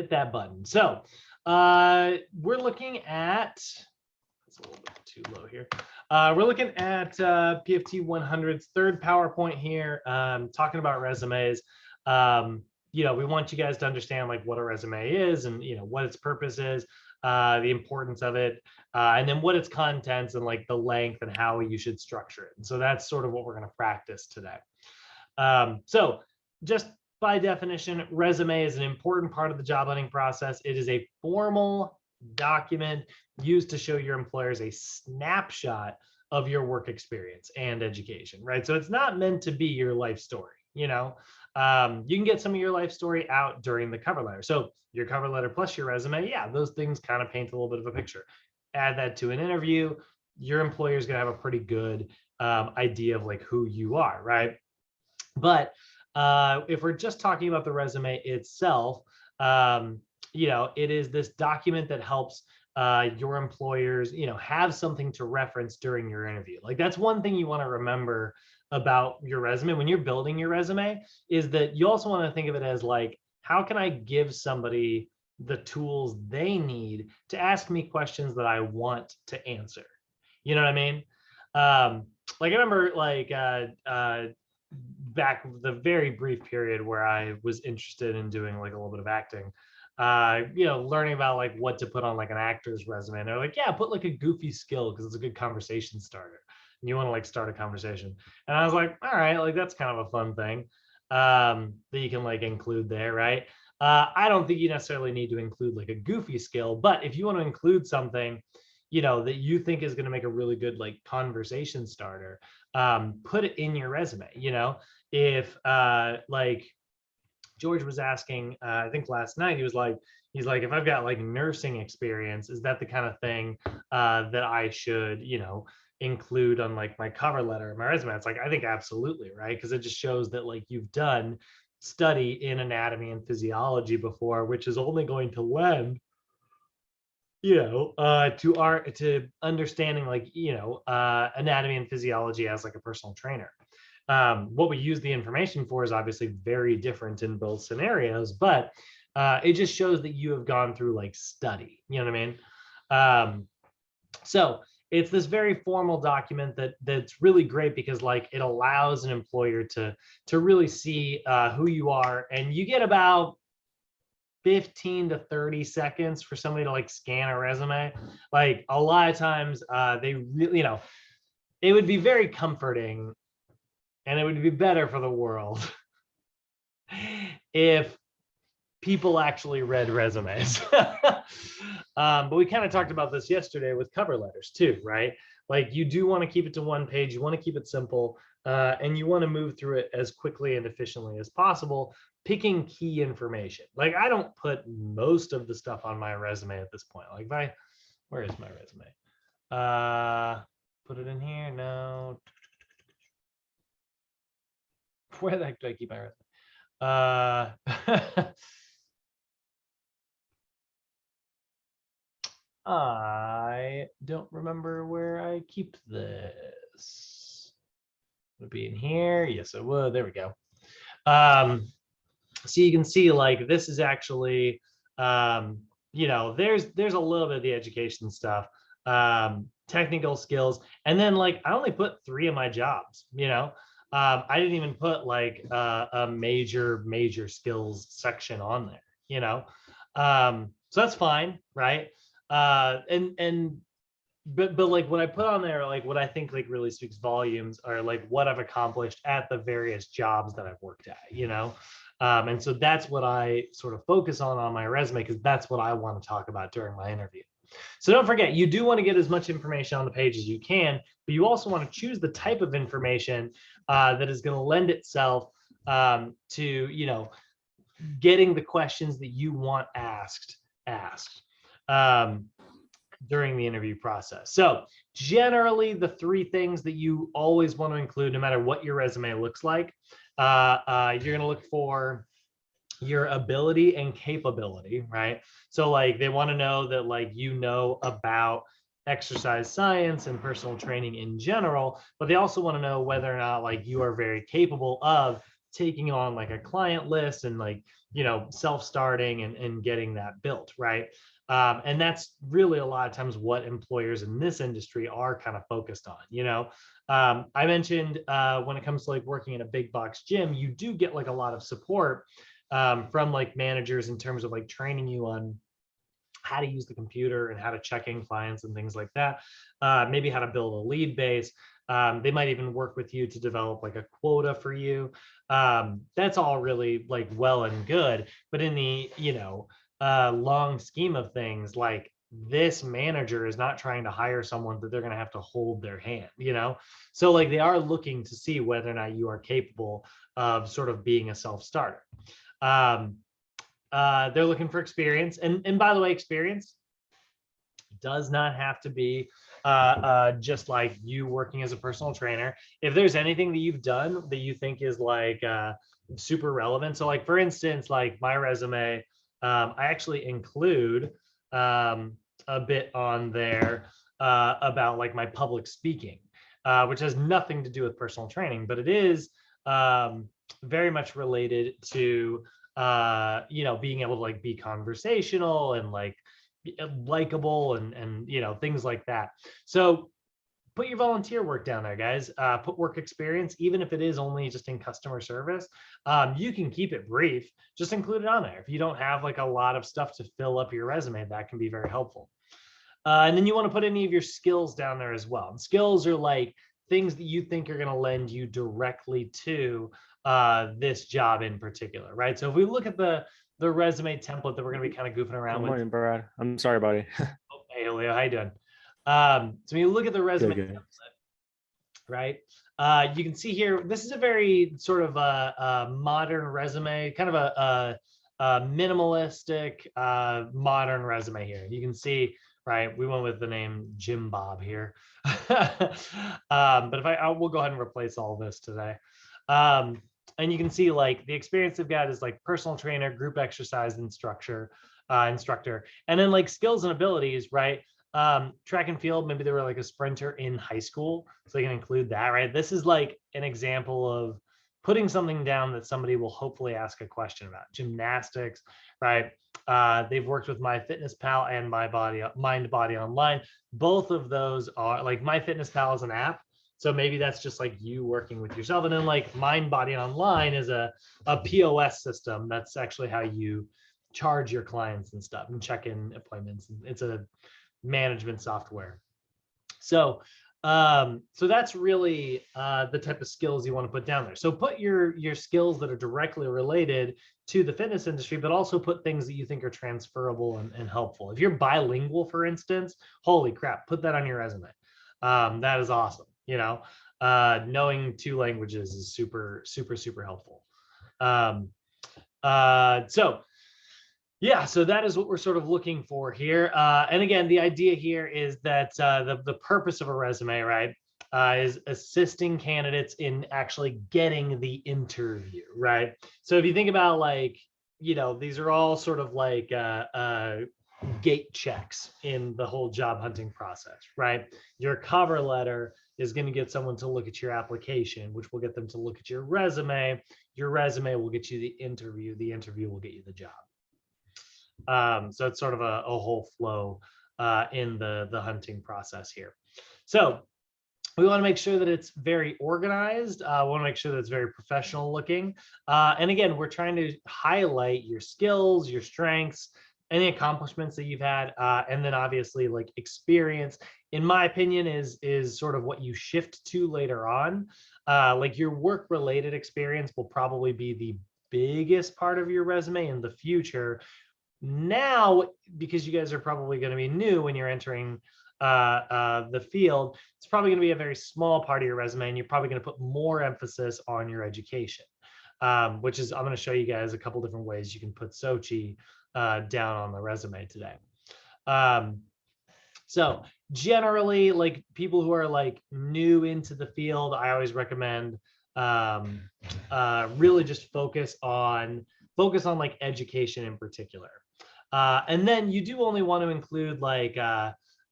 hit that button. So we're looking at, it's a little bit too low here. We're looking at PFT 100's third PowerPoint here, talking about resumes. You know, we want you guys to understand like what a resume is and, you know, what its purpose is, the importance of it, and then what its contents and like the length and how you should structure it. And so that's sort of what we're going to practice today. So just by definition, resume is an important part of the job hunting process. It is a formal document used to show your employers a snapshot of your work experience and education, right? So it's not meant to be your life story, you know. You can get some of your life story out during the cover letter. So your cover letter plus your resume, yeah, those things kind of paint a little bit of a picture. Add that to an interview, your employer is going to have a pretty good idea of like who you are, right? But if we're just talking about the resume itself, you know, it is this document that helps your employers, you know, have something to reference during your interview. Like that's one thing you want to remember about your resume when you're building your resume, is that you also want to think of it as like, how can I give somebody the tools they need to ask me questions that I want to answer? You know what I mean? Like I remember like back the very brief period where I was interested in doing like a little bit of acting, you know, learning about like what to put on like an actor's resume. And they're like, yeah, put like a goofy skill because it's a good conversation starter. And you want to like start a conversation. And I was like, all right, like that's kind of a fun thing that you can like include there, right? I don't think you necessarily need to include like a goofy skill, but if you want to include something, you know, that you think is going to make a really good like conversation starter, put it in your resume. You know, if like George was asking, I think last night, he's like, if I've got like nursing experience, is that the kind of thing that I should, you know, include on like my cover letter, my resume? It's like, I think absolutely, right? Because it just shows that like you've done study in anatomy and physiology before, which is only going to lend, you know, to understanding like, you know, anatomy and physiology as like a personal trainer. What we use the information for is obviously very different in both scenarios, but it just shows that you have gone through like study, you know what I mean? So it's this very formal document that's really great because like it allows an employer to really see who you are, and you get about 15 to 30 seconds for somebody to like scan a resume. Like a lot of times they really, you know, it would be very comforting and it would be better for the world if people actually read resumes. But we kind of talked about this yesterday with cover letters too, right? Like you do want to keep it to one page, you want to keep it simple, and you want to move through it as quickly and efficiently as possible, picking key information. Like I don't put most of the stuff on my resume at this point. Like where is my resume? Put it in here, no. Where the heck do I keep my resume? I don't remember where I keep this. Would it be in here? Yes, it would. There we go. So you can see like this is actually, you know, there's a little bit of the education stuff, technical skills, and then like I only put 3 of my jobs, you know. I didn't even put like a major skills section on there, you know. So that's fine, right? But like what I put on there, like what I think like really speaks volumes are like what I've accomplished at the various jobs that I've worked at, you know. And so that's what I sort of focus on my resume, because that's what I want to talk about during my interview. So don't forget, you do want to get as much information on the page as you can, but you also want to choose the type of information that is going to lend itself to, you know, getting the questions that you want asked during the interview process. So generally the 3 things that you always want to include, no matter what your resume looks like, you're going to look for your ability and capability, right? So like they want to know that like you know about exercise science and personal training in general, but they also want to know whether or not like you are very capable of taking on like a client list and like, self-starting and getting that built, right? And that's really a lot of times what employers in this industry are kind of focused on. I mentioned when it comes to like working in a big box gym, you do get like a lot of support from like managers in terms of like training you on how to use the computer and how to check in clients and things like that. Maybe how to build a lead base. They might even work with you to develop like a quota for you. That's all really like well and good, but in the long scheme of things, like this manager is not trying to hire someone that they're going to have to hold their hand. So like they are looking to see whether or not you are capable of sort of being a self-starter. They're looking for experience, and by the way, experience does not have to be just like you working as a personal trainer. If there's anything that you've done that you think is like super relevant, so like for instance, like my resume, I actually include a bit on there about like my public speaking, which has nothing to do with personal training, but it is very much related to being able to like be conversational and like likable and things like that. So put your volunteer work down there, guys. Put work experience, even if it is only just in customer service. You can keep it brief, just include it on there. If you don't have like a lot of stuff to fill up your resume, that can be very helpful. And then you want to put any of your skills down there as well. And skills are like things that you think are going to lend you directly to this job in particular, right? So if we look at the resume template that we're going to be kind of goofing around Good with. morning, Brad. I'm sorry, buddy. Oh, hey, Julio, how you doing? So when you look at the resume Good. template, right? You can see here, this is a very sort of a modern resume, kind of a minimalistic modern resume here. You can see, right, we went with the name Jim Bob here. But if we'll go ahead and replace all this today. And you can see like the experience they've got is like personal trainer, group exercise instructor, and then like skills and abilities, right? Track and field, maybe they were like a sprinter in high school, so they can include that, right? This is like an example of putting something down that somebody will hopefully ask a question about. Gymnastics, right? They've worked with MyFitnessPal and Mind Body Online. Both of those are like MyFitnessPal is an app, so maybe that's just like you working with yourself. And then like Mind Body Online is a POS system. That's actually how you charge your clients and stuff and check in appointments. It's a management software. So that's really the type of skills you want to put down there. So put your skills that are directly related to the fitness industry, but also put things that you think are transferable and helpful. If you're bilingual, for instance, holy crap, put that on your resume. That is awesome. Knowing 2 languages is super, super, super helpful. So that is what we're sort of looking for here. And again, the idea here is that the purpose of a resume, right, is assisting candidates in actually getting the interview, right? So if you think about like, these are all sort of like gate checks in the whole job hunting process, right? Your cover letter is going to get someone to look at your application, which will get them to look at your resume. Your resume will get you the interview. The interview will get you the job. So it's sort of a whole flow in the hunting process here. So we want to make sure that it's very organized. We want to make sure that it's very professional looking. And again, we're trying to highlight your skills, your strengths, any accomplishments that you've had, and then obviously like experience, in my opinion, is sort of what you shift to later on. Like your work-related experience will probably be the biggest part of your resume in the future. Now, because you guys are probably going to be new when you're entering the field, it's probably going to be a very small part of your resume, and you're probably going to put more emphasis on your education, which is, I'm going to show you guys a couple different ways you can put Sochi down on the resume today. So generally, like people who are like new into the field, I always recommend really just focus on like education in particular. And then you do only want to include like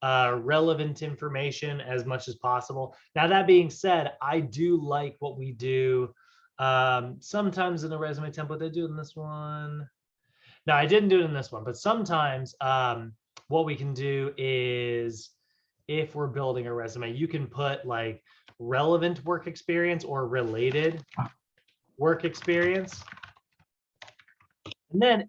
relevant information as much as possible. Now, that being said, I do like what we do Sometimes in the resume template, they do it in this one. No, I didn't do it in this one, but sometimes what we can do is if we're building a resume, you can put like relevant work experience or related work experience. And then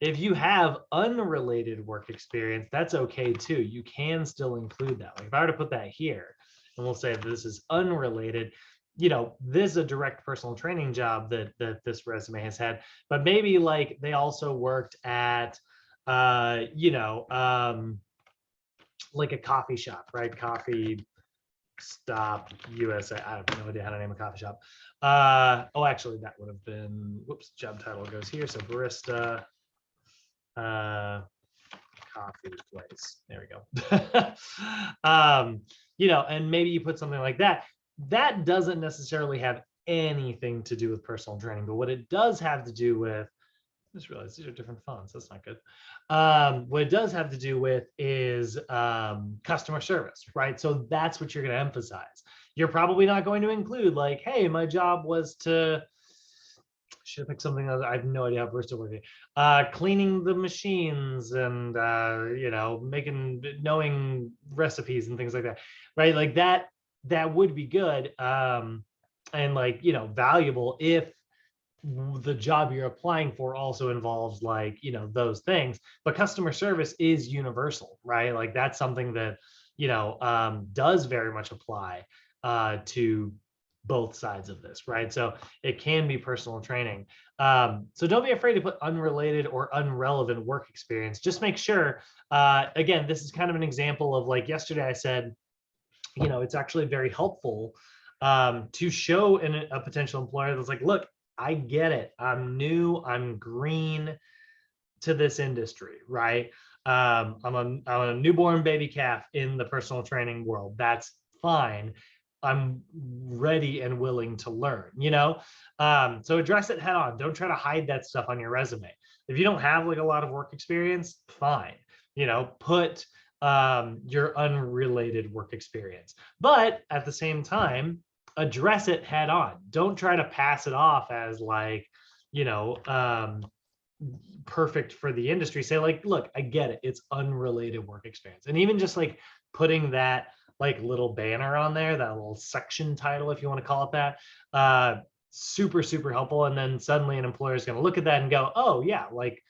if you have unrelated work experience, that's okay too. You can still include that. Like if I were to put that here and we'll say this is unrelated, this is a direct personal training job that this resume has had, but maybe like they also worked at, like a coffee shop, right? Coffee Stop USA. I have no idea how to name a coffee shop. Oh, actually, that would have been, whoops, job title goes here. So barista, coffee place. There we go. And maybe you put something like that. That doesn't necessarily have anything to do with personal training, but what it does have to do with, I just realized these are different fonts. That's not good. What it does have to do with is customer service, right? So that's what you're going to emphasize. You're probably not going to include like, hey, my job was to, should have picked something else. I have no idea how we're still working. Cleaning the machines and, knowing recipes and things like that, right? Like that would be good and like, valuable if the job you're applying for also involves like those things, but customer service is universal, right? Like that's something that does very much apply to both sides of this, right? So it can be personal training. So don't be afraid to put unrelated or unrelevant work experience. Just make sure, again, this is kind of an example of like yesterday I said, it's actually very helpful to show a potential employer that's like, look, I get it. I'm new. I'm green to this industry, right? I'm a newborn baby calf in the personal training world. That's fine. I'm ready and willing to learn, So address it head on. Don't try to hide that stuff on your resume. If you don't have like a lot of work experience, fine. Put your unrelated work experience. But at the same time, address it head on. Don't try to pass it off as like, perfect for the industry. Say like, look, I get it. It's unrelated work experience. And even just like putting that like little banner on there, that little section title, if you want to call it that, super, super helpful. And then suddenly an employer is going to look at that and go, oh yeah, like,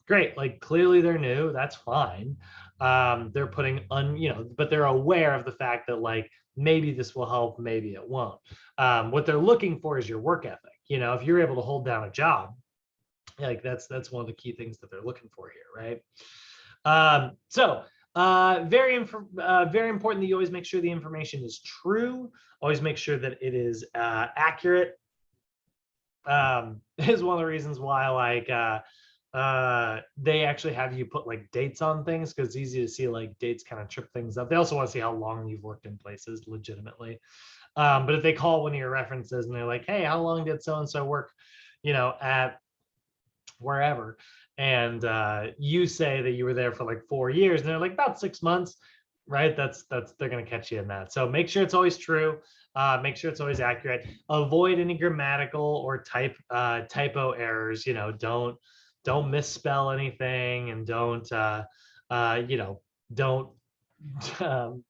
great. Like clearly they're new. That's fine. They're putting but they're aware of the fact that like, maybe this will help, maybe it won't. What they're looking for is your work ethic. If you're able to hold down a job, like that's one of the key things that they're looking for here, right? Very important that you always make sure the information is true. Always make sure that it is accurate. Is one of the reasons why like they actually have you put like dates on things because it's easy to see like dates kind of trip things up. They also want to see how long you've worked in places legitimately. But if they call one of your references and they're like, hey, how long did so-and-so work, at wherever, and you say that you were there for like 4 years and they're like about 6 months, right? That's they're going to catch you in that. So make sure it's always true. Make sure it's always accurate. Avoid any grammatical or typo errors. Don't misspell anything, and don't don't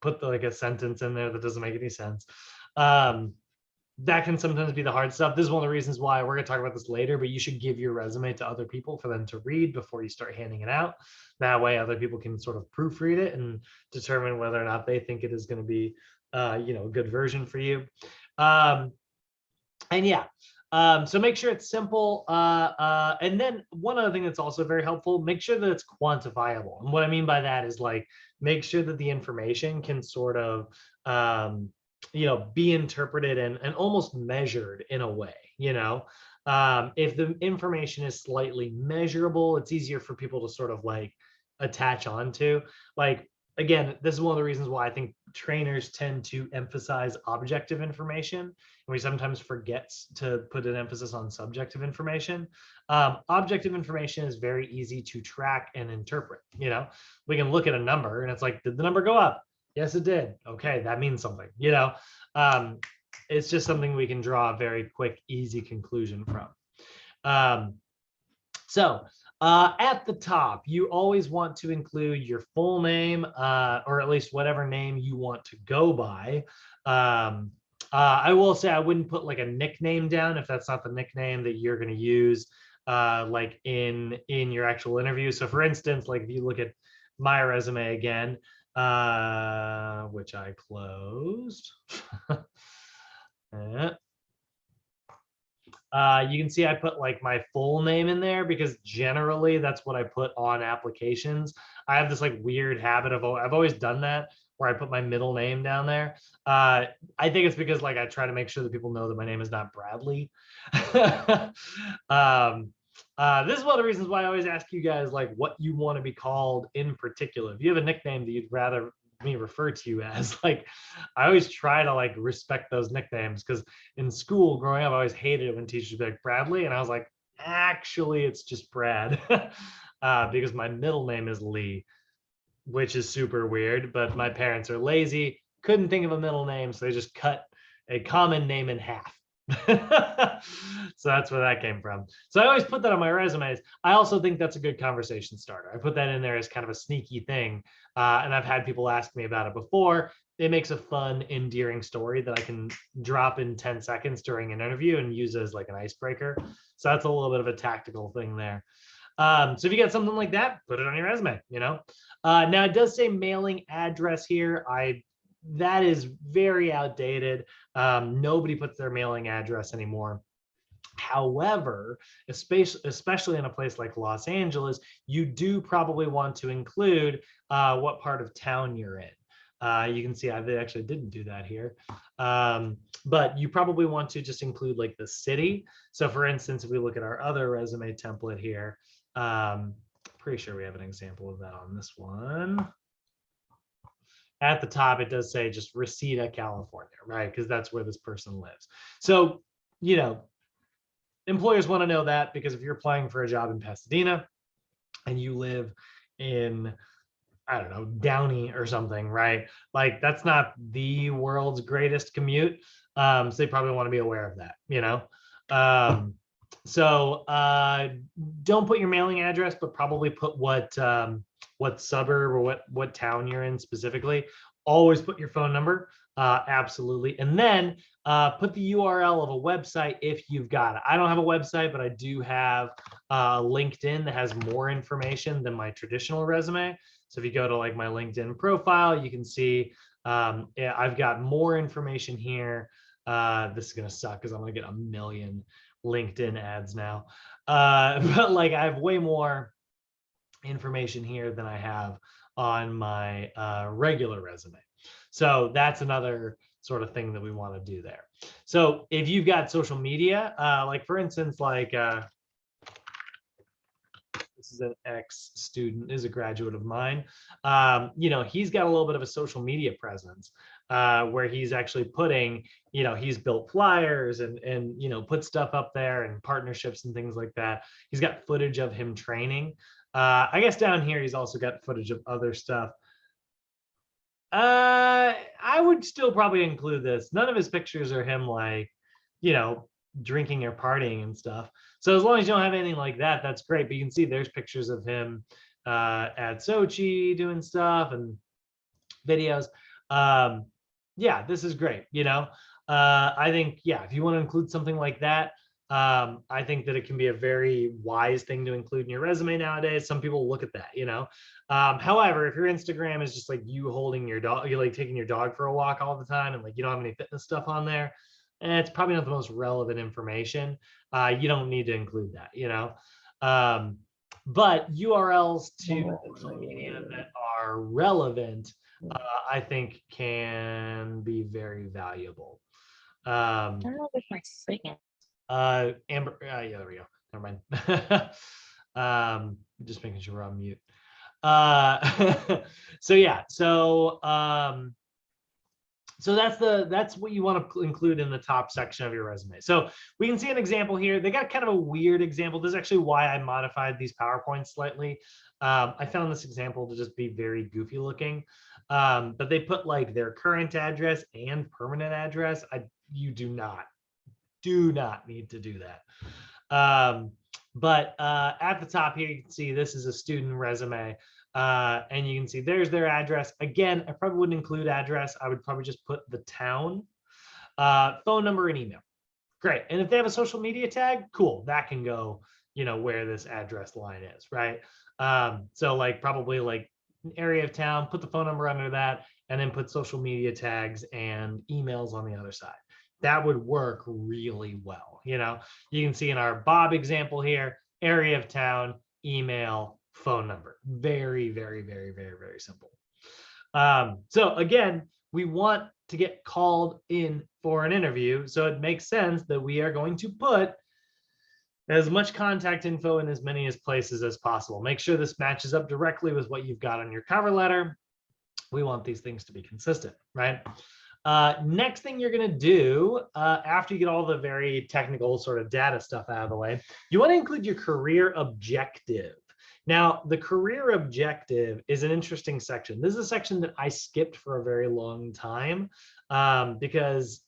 put like a sentence in there that doesn't make any sense. That can sometimes be the hard stuff. This is one of the reasons why we're going to talk about this later, but you should give your resume to other people for them to read before you start handing it out. That way other people can sort of proofread it and determine whether or not they think it is going to be a good version for you. And yeah, so make sure it's simple. And then one other thing that's also very helpful, make sure that it's quantifiable. And what I mean by that is like, make sure that the information can sort of, be interpreted and almost measured in a way, if the information is slightly measurable, it's easier for people to sort of like attach onto. Like, again, this is one of the reasons why I think trainers tend to emphasize objective information, and we sometimes forget to put an emphasis on subjective information. Objective information is very easy to track and interpret. We can look at a number and it's like, did the number go up? Yes, it did. Okay, that means something. it's just something we can draw a very quick, easy conclusion from. So at the top, you always want to include your full name, or at least whatever name you want to go by. I will say I wouldn't put like a nickname down if that's not the nickname that you're going to use like in your actual interview. So for instance, like if you look at my resume again, which I closed. You can see I put like my full name in there because generally that's what I put on applications. I have this like weird habit of, I've always done that where I put my middle name down there. I think it's because like I try to make sure that people know that my name is not Bradley. This is one of the reasons why I always ask you guys like what you want to be called in particular. If you have a nickname that you'd rather me refer to you as, like I always try to like respect those nicknames, because in school growing up I always hated it when teachers would be like Bradley, and I was like, actually it's just Brad. Because my middle name is Lee, which is super weird, but my parents are lazy, couldn't think of a middle name, so they just cut a common name in half. So that's where that came from. So I always put that on my resumes. I also think that's a good conversation starter. I put that in there as kind of a sneaky thing. And I've had people ask me about it before. It makes a fun, endearing story that I can drop in 10 seconds during an interview and use as like an icebreaker. So that's a little bit of a tactical thing there. So if you get something like that, put it on your resume, you know. Now it does say mailing address here. That is very outdated. Nobody puts their mailing address anymore. However, especially in a place like Los Angeles, you do probably want to include what part of town you're in. You can see I actually didn't do that here. But you probably want to just include like the city. So for instance, if we look at our other resume template here, pretty sure we have an example of that on this one. At the top, it does say just Reseda, California, right? Because that's where this person lives. So, you know, employers want to know that, because if you're applying for a job in Pasadena and you live in, I don't know, Downey or something, right? Like that's not the world's greatest commute. So they probably want to be aware of that, you know? So don't put your mailing address, but probably put what suburb or what town you're in specifically. Always put your phone number, absolutely. And then put the URL of a website if you've got it. I don't have a website, but I do have LinkedIn that has more information than my traditional resume. So if you go to like my LinkedIn profile, you can see I've got more information here. This is gonna suck because I'm gonna get a million LinkedIn ads now. But like I have way more information here than I have on my regular resume. So that's another sort of thing that we want to do there. So if you've got social media, like for instance, like this is an ex-student, is a graduate of mine. You know, he's got a little bit of a social media presence where he's actually putting, you know, he's built flyers and you know, put stuff up there and partnerships and things like that. He's got footage of him training. I guess down here, he's also got footage of other stuff. I would still probably include this. None of his pictures are him like, you know, drinking or partying and stuff. So as long as you don't have anything like that, that's great. But you can see there's pictures of him at Sochi doing stuff and videos. Yeah, this is great. You know, I think, yeah, if you want to include something like that, I think that it can be a very wise thing to include in your resume nowadays. Some people look at that, you know. However, if your Instagram is just like you holding your dog, you're like taking your dog for a walk all the time and like you don't have any fitness stuff on there, it's probably not the most relevant information. You don't need to include that, you know. But URLs to social media that are relevant, I think can be very valuable. I don't know if my second. Amber, yeah, there we go. Never mind. Just making sure we're on mute. So yeah, so that's what you want to include in the top section of your resume. So we can see an example here. They got kind of a weird example. This is actually why I modified these PowerPoints slightly. I found this example to just be very goofy looking, but they put like their current address and permanent address. you do not need to do that. But at the top here, you can see this is a student resume. And you can see there's their address. Again, I probably wouldn't include address. I would probably just put the town, phone number, and email. Great. And if they have a social media tag, cool. That can go, where this address line is, right? So like probably like an area of town, put the phone number under that, and then put social media tags and emails on the other side. That would work really well. You can see in our Bob example here, area of town, email, phone number. Very, very, very, very, very simple. So again, we want to get called in for an interview. So it makes sense that we are going to put as much contact info in as many as places as possible. Make sure this matches up directly with what you've got on your cover letter. We want these things to be consistent, right? Next thing you're going to do after you get all the very technical sort of data stuff out of the way, you want to include your career objective. Now, the career objective is an interesting section. This is a section that I skipped for a very long time because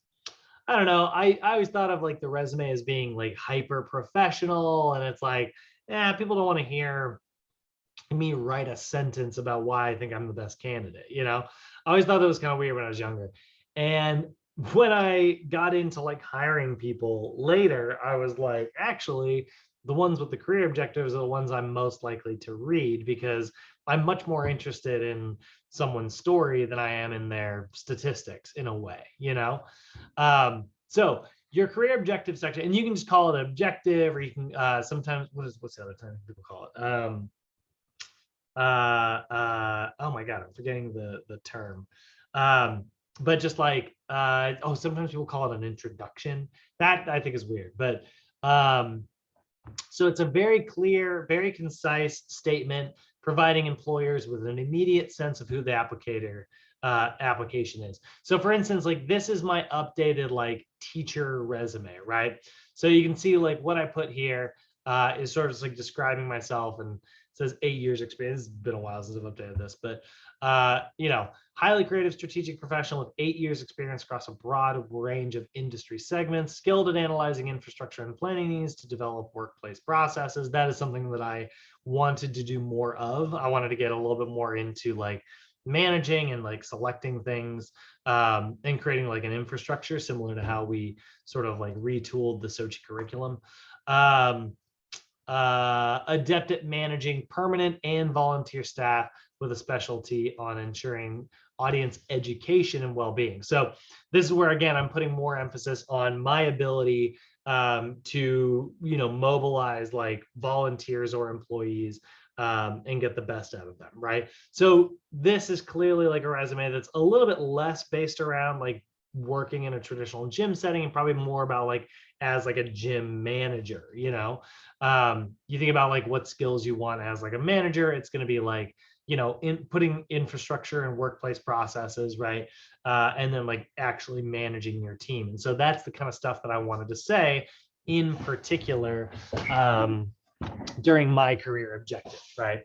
I don't know. I always thought of like the resume as being like hyper professional, and it's like, people don't want to hear me write a sentence about why I think I'm the best candidate. I always thought that was kind of weird when I was younger. And when I got into like hiring people later, I was like, actually, the ones with the career objectives are the ones I'm most likely to read because I'm much more interested in someone's story than I am in their statistics in a way, So your career objective section, and you can just call it objective, or you can sometimes, what's the other time people call it? Oh my God, I'm forgetting the term. But just like, sometimes people call it an introduction. That I think is weird, but so it's a very clear, very concise statement providing employers with an immediate sense of who the application is. So for instance, like this is my updated like teacher resume, right? So you can see like what I put here is sort of like describing myself, and it says 8 years experience. It's been a while since I've updated this, but highly creative, strategic professional with 8 years experience across a broad range of industry segments, skilled at analyzing infrastructure and planning needs to develop workplace processes. That is something that I wanted to do more of. I wanted to get a little bit more into like managing and like selecting things and creating like an infrastructure similar to how we sort of like retooled the Sochi curriculum. Adept at managing permanent and volunteer staff with a specialty on ensuring audience education and well-being. So this is where, again, I'm putting more emphasis on my ability to, mobilize like volunteers or employees and get the best out of them, right? So this is clearly like a resume that's a little bit less based around like working in a traditional gym setting and probably more about like as like a gym manager. You think about like what skills you want as like a manager. It's going to be like putting infrastructure and workplace processes, right? And then like actually managing your team. And so that's the kind of stuff that I wanted to say in particular during my career objective, right?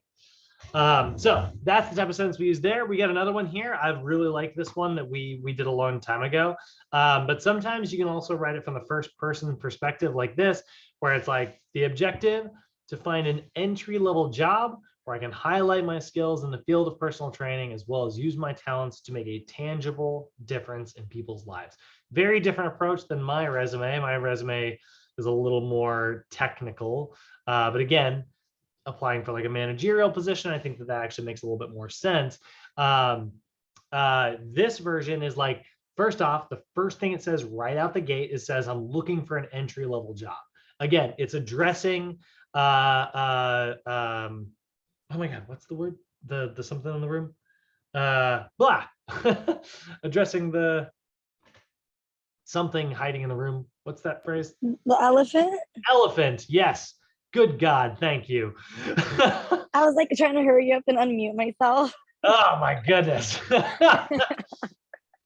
So that's the type of sentence we use there. We got another one here. I really like this one that we did a long time ago. But sometimes you can also write it from the first person perspective like this, where it's like the objective to find an entry-level job where I can highlight my skills in the field of personal training, as well as use my talents to make a tangible difference in people's lives. Very different approach than my resume. My resume is a little more technical, but again, applying for like a managerial position, I think that actually makes a little bit more sense. This version is like, first off, the first thing it says right out the gate, it says, I'm looking for an entry-level job. Again, it's addressing, oh my God, what's the word? The something in the room? Blah. Addressing the something hiding in the room. What's that phrase? The elephant? Elephant, yes. Good God, thank you. I was like trying to hurry up and unmute myself. Oh my goodness.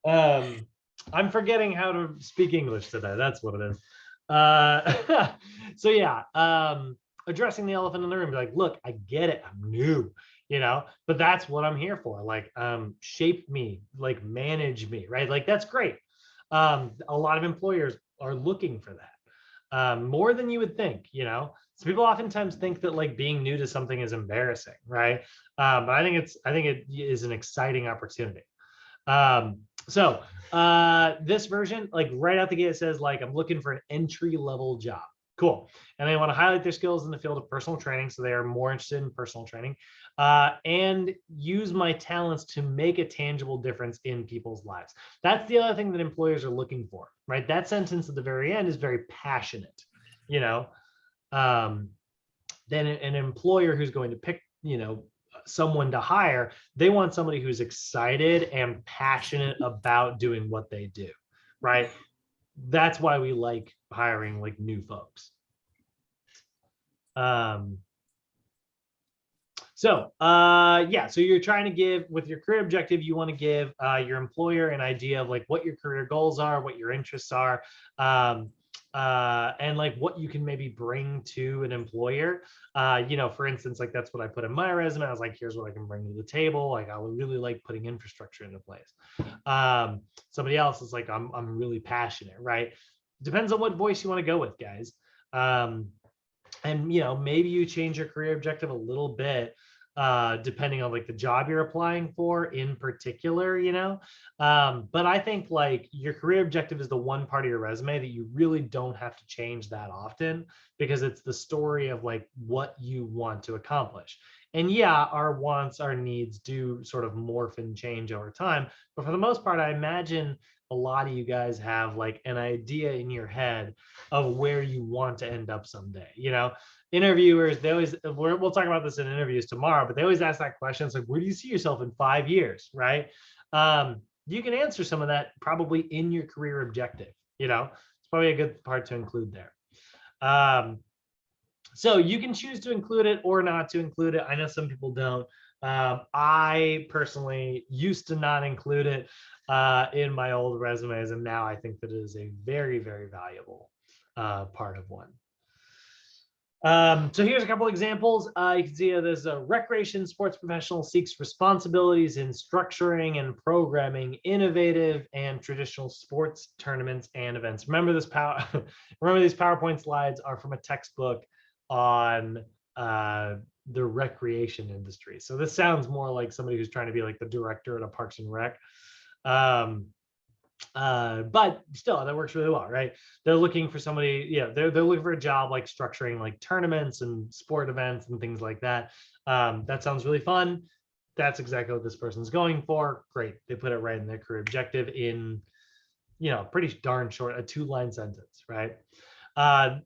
I'm forgetting how to speak English today. That's what it is. So yeah, addressing the elephant in the room. Like, look, I get it. I'm new, but that's what I'm here for. Like, shape me, like manage me, right? Like, that's great. A lot of employers are looking for that, more than you would think, you know. So people oftentimes think that like being new to something is embarrassing, right? But I think it is an exciting opportunity. So this version, like right out the gate, it says like, I'm looking for an entry level job. Cool. And they want to highlight their skills in the field of personal training. So they are more interested in personal training, and use my talents to make a tangible difference in people's lives. That's the other thing that employers are looking for, right? That sentence at the very end is very passionate, you know. Then an employer who's going to pick, you know, someone to hire, they want somebody who's excited and passionate about doing what they do, right? That's why we like hiring like new folks. Yeah, so you're trying to give, with your career objective, you want to give your employer an idea of like what your career goals are, what your interests are, and like what you can maybe bring to an employer. You know, for instance, like that's what I put in my resume. I was like, here's what I can bring to the table. Like I would really like putting infrastructure into place. Somebody else is like, I'm really passionate, right? Depends on what voice you want to go with, guys. And you know, maybe you change your career objective a little bit, depending on like the job you're applying for in particular, you know. But I think like your career objective is the one part of your resume that you really don't have to change that often, because it's the story of like what you want to accomplish. And yeah, our wants, our needs do sort of morph and change over time, but for the most part, I imagine a lot of you guys have like an idea in your head of where you want to end up someday. You know, interviewers, they always, we'll talk about this in interviews tomorrow, but they always ask that question. It's like, where do you see yourself in 5 years, right? You can answer some of that probably in your career objective. You know, it's probably a good part to include there. So you can choose to include it or not to include it. I know some people don't. I personally used to not include it in my old resumes, and now I think that it is a very, very valuable part of one. So here's a couple examples. You can see there's a recreation sports professional seeks responsibilities in structuring and programming innovative and traditional sports tournaments and events. Remember this remember these PowerPoint slides are from a textbook on the recreation industry. So this sounds more like somebody who's trying to be like the director at a Parks and Rec. But still, that works really well, right? They're looking for somebody, yeah, they're looking for a job like structuring like tournaments and sport events and things like that. That sounds really fun. That's exactly what this person's going for. Great. They put it right in their career objective in, you know, pretty darn short, a 2-line sentence, right?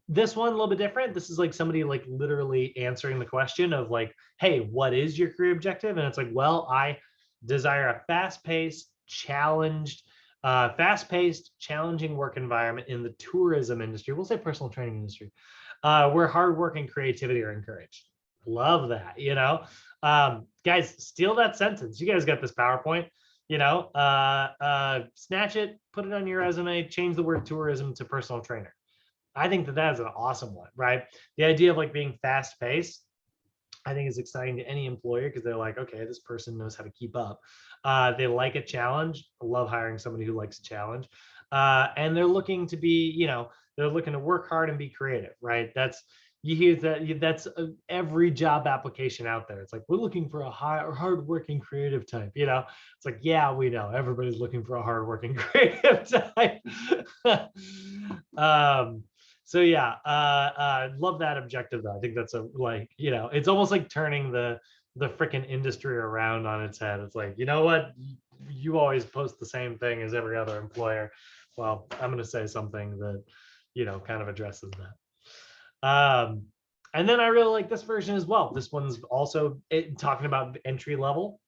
This one a little bit different. This is like somebody like literally answering the question of like, hey, what is your career objective? And it's like, well, I desire a fast-paced, challenging work environment in the tourism industry. We'll say personal training industry, where hard work and creativity are encouraged. Love that, you know. Guys, steal that sentence. You guys got this PowerPoint, you know, snatch it, put it on your resume, change the word tourism to personal trainer. I think that that is an awesome one, right? The idea of like being fast paced, I think is exciting to any employer because they're like, okay, this person knows how to keep up. They like a challenge. I love hiring somebody who likes a challenge. And they're looking to be, you know, they're looking to work hard and be creative, right? That's, you hear that, that's every job application out there. It's like, we're looking for a hardworking creative type, you know? It's like, yeah, we know everybody's looking for a hardworking creative type. So yeah, love that objective though. I think that's a, like, you know, it's almost like turning the freaking industry around on its head. It's like, you know what, you always post the same thing as every other employer. Well, I'm going to say something that, you know, kind of addresses that. And then I really like this version as well. This one's also talking about entry level.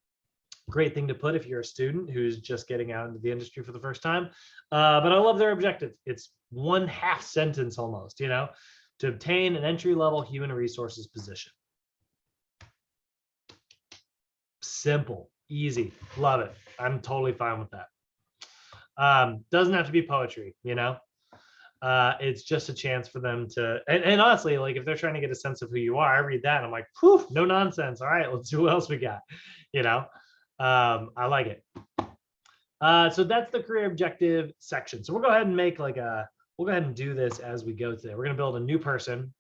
Great thing to put if you're a student who's just getting out into the industry for the first time. But I love their objective. It's 1/2 sentence almost, you know, to obtain an entry-level human resources position. Simple, easy, love it. I'm totally fine with that. Doesn't have to be poetry, you know. It's just a chance for them to, and honestly, like if they're trying to get a sense of who you are, I read that and I'm like, whew, no nonsense. All right, let's see what else we got, you know. I like it. So that's the career objective section. So we'll go ahead and make like we'll go ahead and do this as we go today. We're going to build a new person.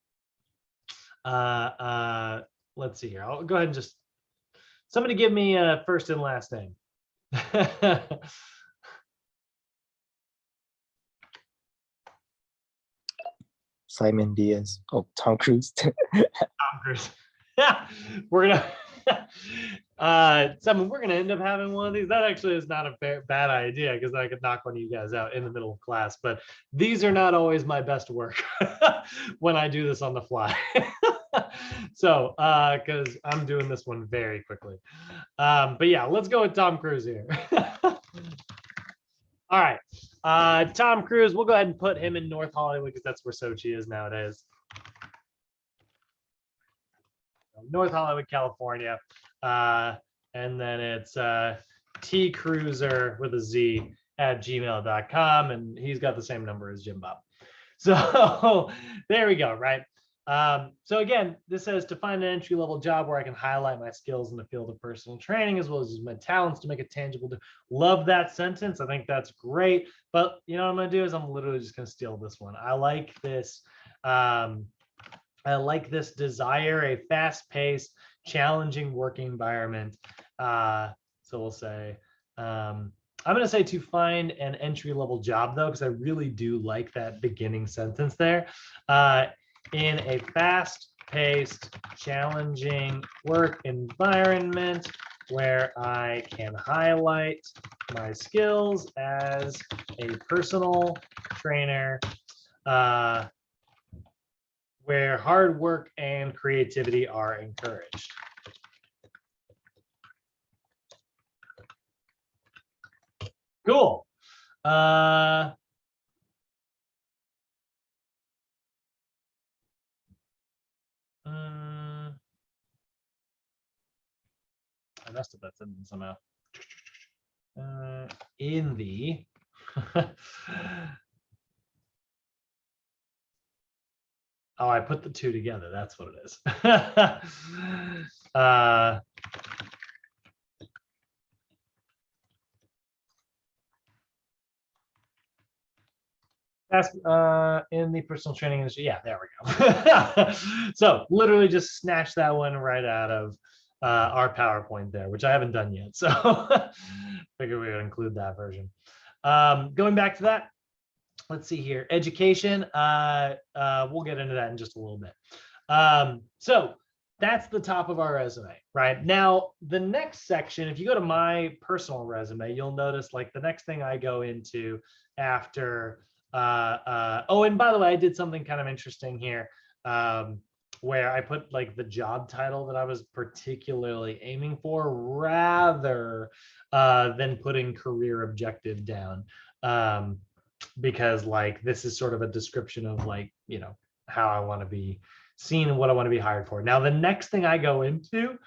Let's see here. I'll go ahead and just, somebody give me a first and last name. Simon Diaz. Oh, Tom Cruise. Tom Cruise. We're gonna Simon, we're gonna end up having one of these. That actually is not a bad idea, because I could knock one of you guys out in the middle of class, but these are not always my best work when I do this on the fly. So because I'm doing this one very quickly. But yeah, let's go with Tom Cruise here. All right, Tom Cruise, we'll go ahead and put him in North Hollywood because that's where Sochi is nowadays. North Hollywood, California. And then it's tcruiser with a Z at gmail.com. And he's got the same number as Jim Bob. So there we go, right? So again, this says to find an entry-level job where I can highlight my skills in the field of personal training, as well as use my talents to make it tangible. Love that sentence. I think that's great. But you know what I'm going to do is I'm literally just going to steal this one. I like this. I like this desire, a fast-paced, challenging work environment. So we'll say, I'm going to say to find an entry-level job, though, because I really do like that beginning sentence there. In a fast-paced, challenging work environment where I can highlight my skills as a personal trainer, where hard work and creativity are encouraged. Cool. I messed up that sentence somehow. In the oh, I put the two together. That's what it is. That's in the personal training industry. Yeah, there we go. So literally just snatch that one right out of our PowerPoint there, which I haven't done yet. So figure we would include that version. Going back to that, let's see here. Education. We'll get into that in just a little bit. So that's the top of our resume, right? Now, the next section, if you go to my personal resume, you'll notice like the next thing I go into after, oh, and by the way, I did something kind of interesting here, where I put like the job title that I was particularly aiming for rather than putting career objective down. Because like this is sort of a description of like, you know, how I want to be seen and what I want to be hired for. Now, the next thing I go into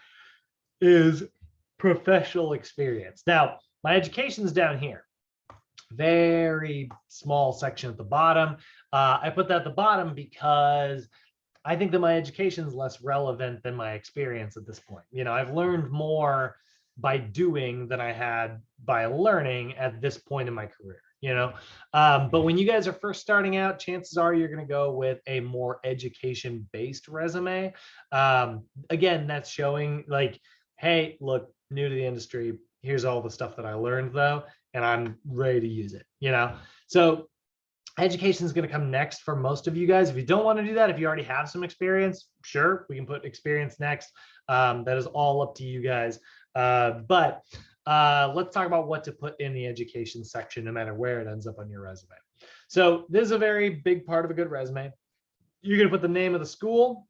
is professional experience. Now, my education's down here. Very small section at the bottom. I put that at the bottom because I think that my education is less relevant than my experience at this point. You know, I've learned more by doing than I had by learning at this point in my career. You know, but when you guys are first starting out, chances are you're going to go with a more education-based resume. Again, that's showing like, hey, look, new to the industry. Here's all the stuff that I learned though, and I'm ready to use it. You know, so education is going to come next for most of you guys. If you don't want to do that, if you already have some experience, sure, we can put experience next. That is all up to you guys. But let's talk about what to put in the education section, no matter where it ends up on your resume. So this is a very big part of a good resume. You're going to put the name of the school.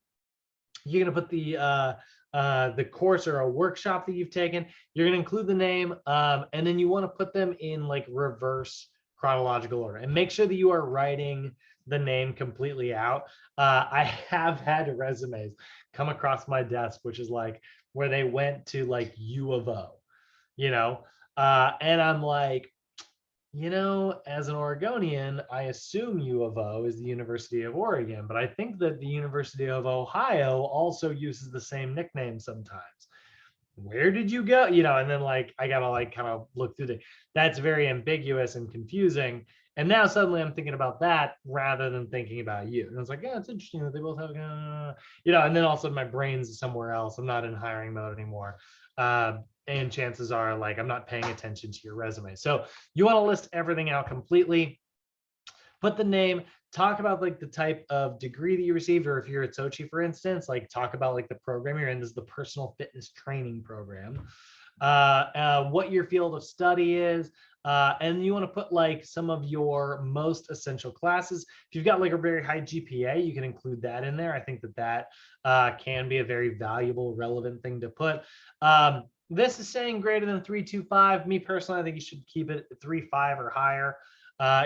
You're going to put the course or a workshop that you've taken. You're going to include the name, and then you want to put them in like reverse chronological order, and make sure that you are writing the name completely out. I have had resumes come across my desk, which is like where they went to like U of O, you know, and I'm like, you know, as an Oregonian, I assume U of O is the University of Oregon, but I think that the University of Ohio also uses the same nickname sometimes. where did you go? You know, and then like I gotta like kind of look through that's very ambiguous and confusing. And now suddenly I'm thinking about that rather than thinking about you. And it's like, yeah, it's interesting that they both have, you know, and then also my brain's somewhere else. I'm not in hiring mode anymore. And chances are like I'm not paying attention to your resume. So you want to list everything out completely, put the name, talk about like the type of degree that you received, or if you're at Sochi, for instance, like talk about like the program you're in. This is the personal fitness training program. What your field of study is, and you want to put like some of your most essential classes. If you've got like a very high GPA, you can include that in there. I think that can be a very valuable, relevant thing to put. This is saying greater than 3.25. Me personally, I think you should keep it 3.5 or higher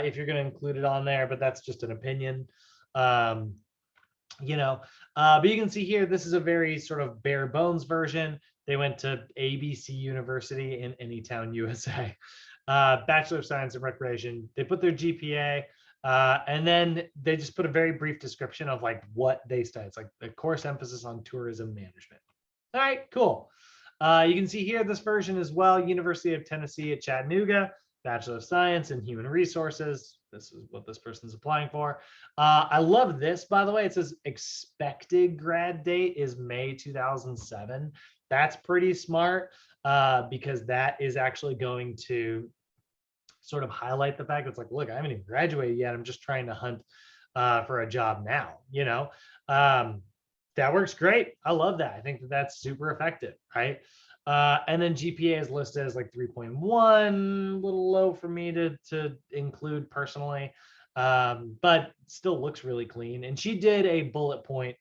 if you're going to include it on there, but that's just an opinion. You know, but you can see here, this is a very sort of bare bones version. They went to ABC University in Anytown, USA. Bachelor of Science in Recreation. They put their GPA, and then they just put a very brief description of like what they study. It's like the course emphasis on tourism management. All right, cool. You can see here this version as well, University of Tennessee at Chattanooga, Bachelor of Science in Human Resources. This is what this person's applying for. I love this, by the way. It says expected grad date is May 2007. That's pretty smart because that is actually going to sort of highlight the fact that it's like, look, I haven't even graduated yet. I'm just trying to hunt for a job now, you know? That works great. I love that. I think that that's super effective, right? And then GPA is listed as like 3.1, a little low for me to include personally, but still looks really clean. And she did a bullet point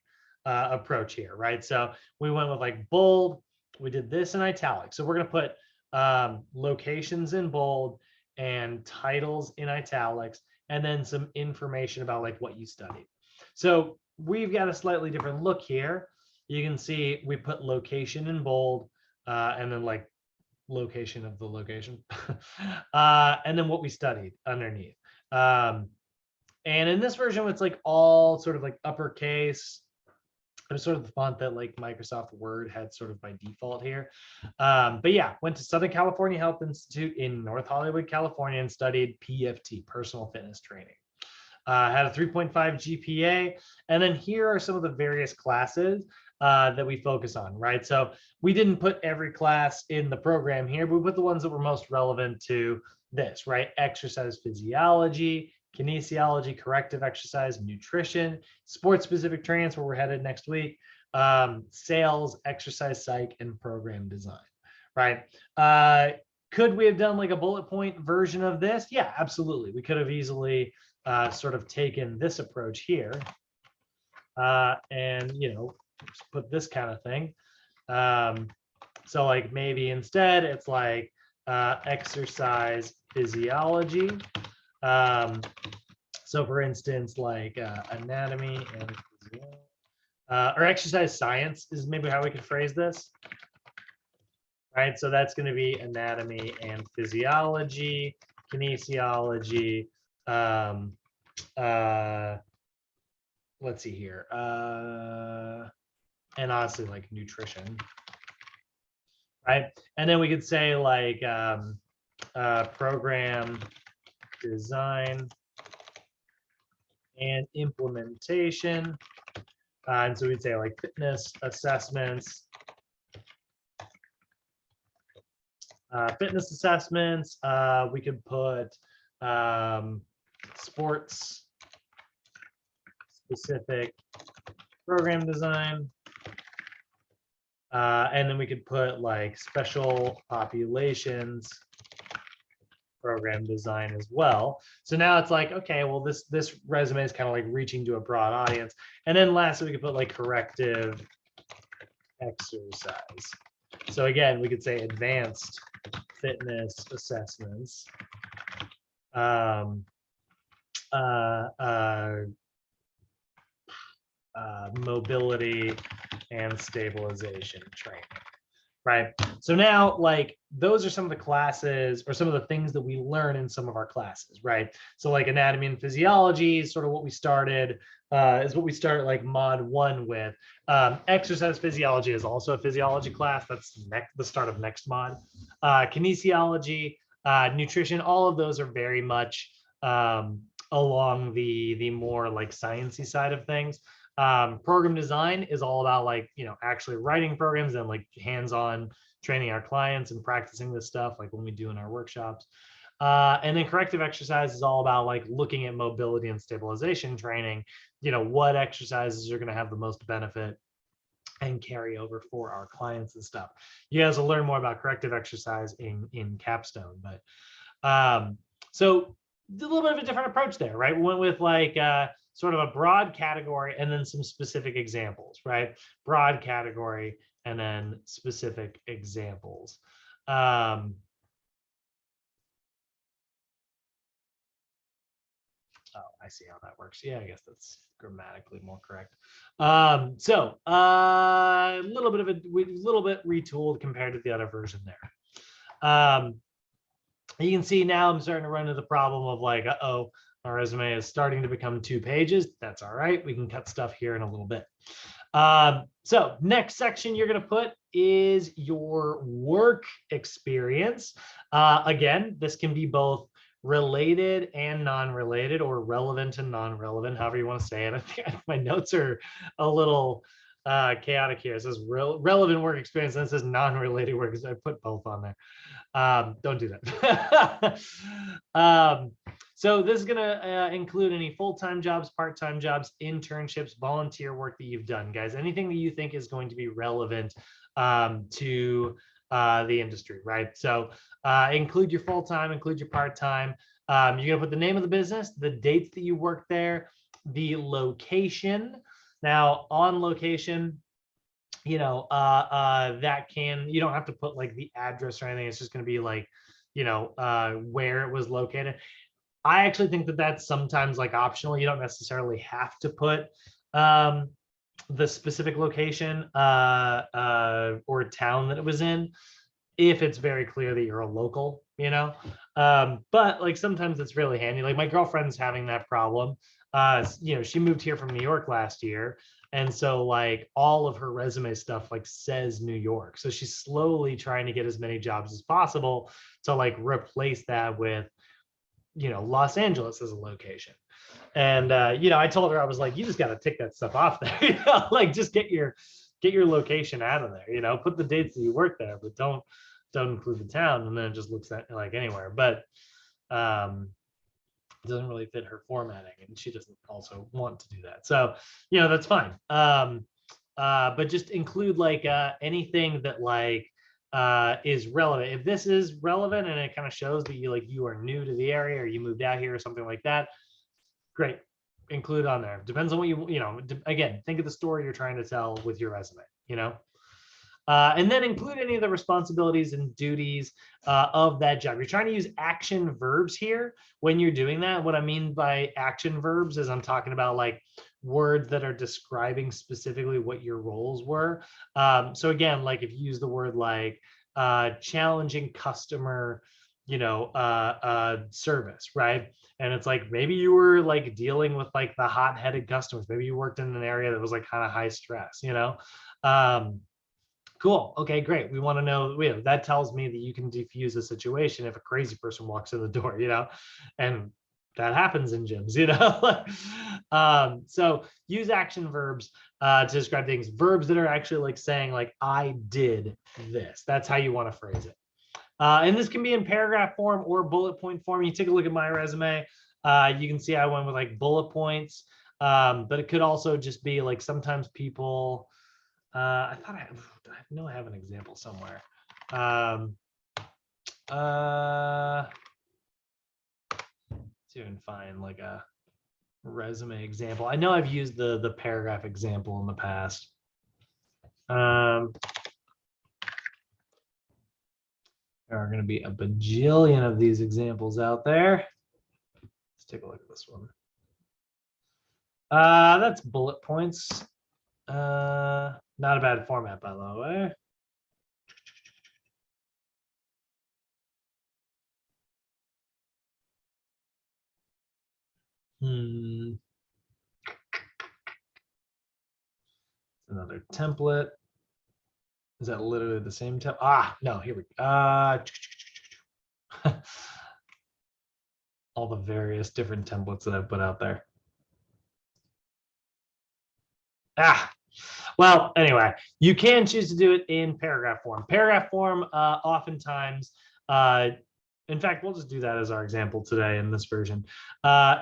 approach here, right? So we went with like bold. We did this in italics. So we're going to put locations in bold and titles in italics, and then some information about like what you studied. So we've got a slightly different look here. You can see we put location in bold, and then like location of the location, and then what we studied underneath. And in this version, it's like all sort of like uppercase. It was sort of the font that like Microsoft Word had sort of by default here. But yeah, went to Southern California Health Institute in North Hollywood, California, and studied PFT, personal fitness training. Had a 3.5 GPA. And then here are some of the various classes that we focus on, right? So we didn't put every class in the program here, but we put the ones that were most relevant to this, right? Exercise physiology, kinesiology, corrective exercise, nutrition, sports-specific training, where we're headed next week, sales, exercise psych, and program design, right? Could we have done like a bullet point version of this? Yeah, absolutely. We could have easily sort of taken this approach here and, you know, put this kind of thing. So like maybe instead it's like exercise physiology. So for instance, like anatomy and or exercise science is maybe how we could phrase this. Right, so that's going to be anatomy and physiology, kinesiology, let's see here, and honestly like nutrition, right? And then we could say like program design and implementation, and so we'd say like fitness assessments, we could put sports specific program design, and then we could put like special populations program design as well. So now it's like, okay, well, this resume is kind of like reaching to a broad audience. And then lastly, we could put like corrective exercise. So again, we could say advanced fitness assessments, mobility and stabilization training. right? So now, like, those are some of the classes or some of the things that we learn in some of our classes, right? So like anatomy and physiology is sort of what we started, is what we start like mod 1 with. Exercise physiology is also a physiology class. That's the start of next mod. Kinesiology, nutrition, all of those are very much along the more like sciencey side of things. Program design is all about like, you know, actually writing programs and like hands-on training our clients and practicing this stuff like when we do in our workshops. And then corrective exercise is all about like looking at mobility and stabilization training, you know, what exercises are going to have the most benefit and carry over for our clients and stuff. You guys will learn more about corrective exercise in capstone, but so a little bit of a different approach there, right? We went with like sort of a broad category and then some specific examples, right? Broad category and then specific examples. Oh, I see how that works. Yeah, I guess that's grammatically more correct. So a little bit retooled compared to the other version there. You can see now I'm starting to run into the problem of like, uh-oh, our resume is starting to become 2 pages. That's all right. We can cut stuff here in a little bit. So next section you're going to put is your work experience. Again, this can be both related and non-related, or relevant and non-relevant, however you want to say it. I think my notes are a little chaotic here. It says relevant work experience and it says non-related work. I put both on there. Don't do that. So this is going to include any full-time jobs, part-time jobs, internships, volunteer work that you've done, guys. Anything that you think is going to be relevant to the industry, right? So include your full-time, include your part-time. You're going to put the name of the business, the dates that you work there, the location. Now, on location, you know, that can, you don't have to put like the address or anything. It's just going to be like, you know, where it was located. I actually think that that's sometimes like optional. You don't necessarily have to put the specific location or town that it was in, if it's very clear that you're a local, you know. But like sometimes it's really handy. Like my girlfriend's having that problem. You know, she moved here from New York last year. And so like all of her resume stuff like says New York. So she's slowly trying to get as many jobs as possible to like replace that with, you know, Los Angeles as a location. And you know, I told her, I was like, you just got to tick that stuff off there. You know, like just get your location out of there, you know, put the dates that you work there, but don't include the town. And then it just looks at like anywhere. But it doesn't really fit her formatting, and she doesn't also want to do that. So, you know, that's fine. But just include like anything that like is relevant. If this is relevant and it kind of shows that you are new to the area or you moved out here or something like that, great, include it on there. Depends on what you know, again, think of the story you're trying to tell with your resume, you know. And then include any of the responsibilities and duties of that job. You're trying to use action verbs here when you're doing that. What I mean by action verbs is I'm talking about like words that are describing specifically what your roles were. So again, like if you use the word like challenging customer, you know, service, right? And it's like maybe you were like dealing with like the hot-headed customers. Maybe you worked in an area that was like kind of high stress, you know. Cool. Okay, great. We want to know, that tells me that you can diffuse a situation if a crazy person walks in the door, you know, and that happens in gyms, you know. So use action verbs to describe things, verbs that are actually like saying like, I did this. That's how you want to phrase it. And this can be in paragraph form or bullet point form. You take a look at my resume. You can see I went with like bullet points, but it could also just be like sometimes people, I thought I know I have an example somewhere. See if I can find like a resume example. I know I've used the paragraph example in the past. There are going to be a bajillion of these examples out there. Let's take a look at this one. That's bullet points. Not a bad format, by the way. Another template. Is that literally the same template? Ah, no, here we go. All the various different templates that I've put out there. Well, anyway, you can choose to do it in paragraph form. Paragraph form, oftentimes, in fact, we'll just do that as our example today in this version,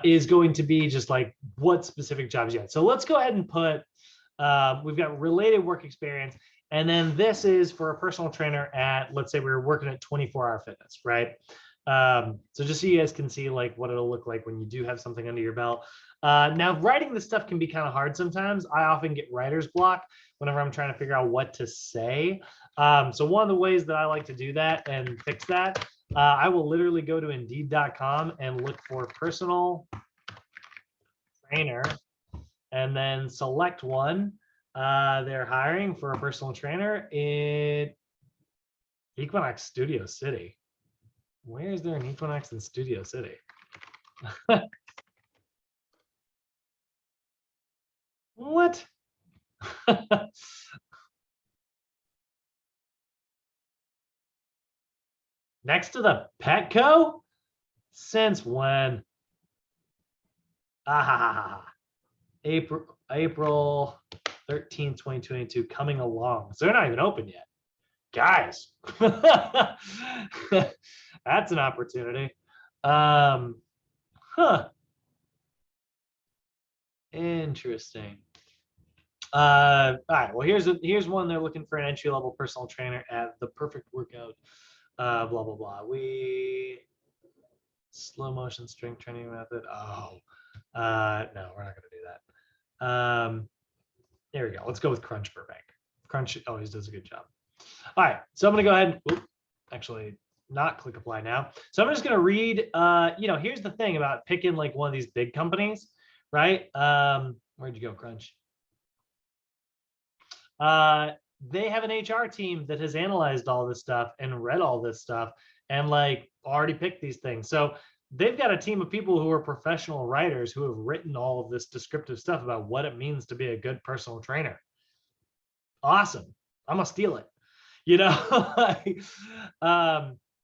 is going to be just like what specific jobs you had. So let's go ahead and put, we've got related work experience. And then this is for a personal trainer at, let's say we were working at 24-hour fitness, right? So just so you guys can see like what it'll look like when you do have something under your belt. Now, writing this stuff can be kind of hard sometimes. I often get writer's block whenever I'm trying to figure out what to say. So one of the ways that I like to do that and fix that, I will literally go to Indeed.com and look for personal trainer and then select one. They're hiring for a personal trainer in Equinox Studio City. Where is there an Equinox in Studio City? What? Next to the Petco? Since when? April 13th, 2022, coming along. So they're not even open yet. Guys, that's an opportunity. Interesting. All right, well, here's one. They're looking for an entry-level personal trainer at the perfect workout, blah, blah, blah. Slow motion strength training method. Oh, no, we're not going to do that. There we go. Let's go with Crunch Burbank. Crunch always does a good job. All right, so I'm going to go ahead and actually not click apply now. So I'm just going to read, here's the thing about picking like one of these big companies, right? Where'd you go, Crunch? They have an HR team that has analyzed all this stuff and read all this stuff and like already picked these things. So they've got a team of people who are professional writers who have written all of this descriptive stuff about what it means to be a good personal trainer. Awesome. I'm gonna steal it.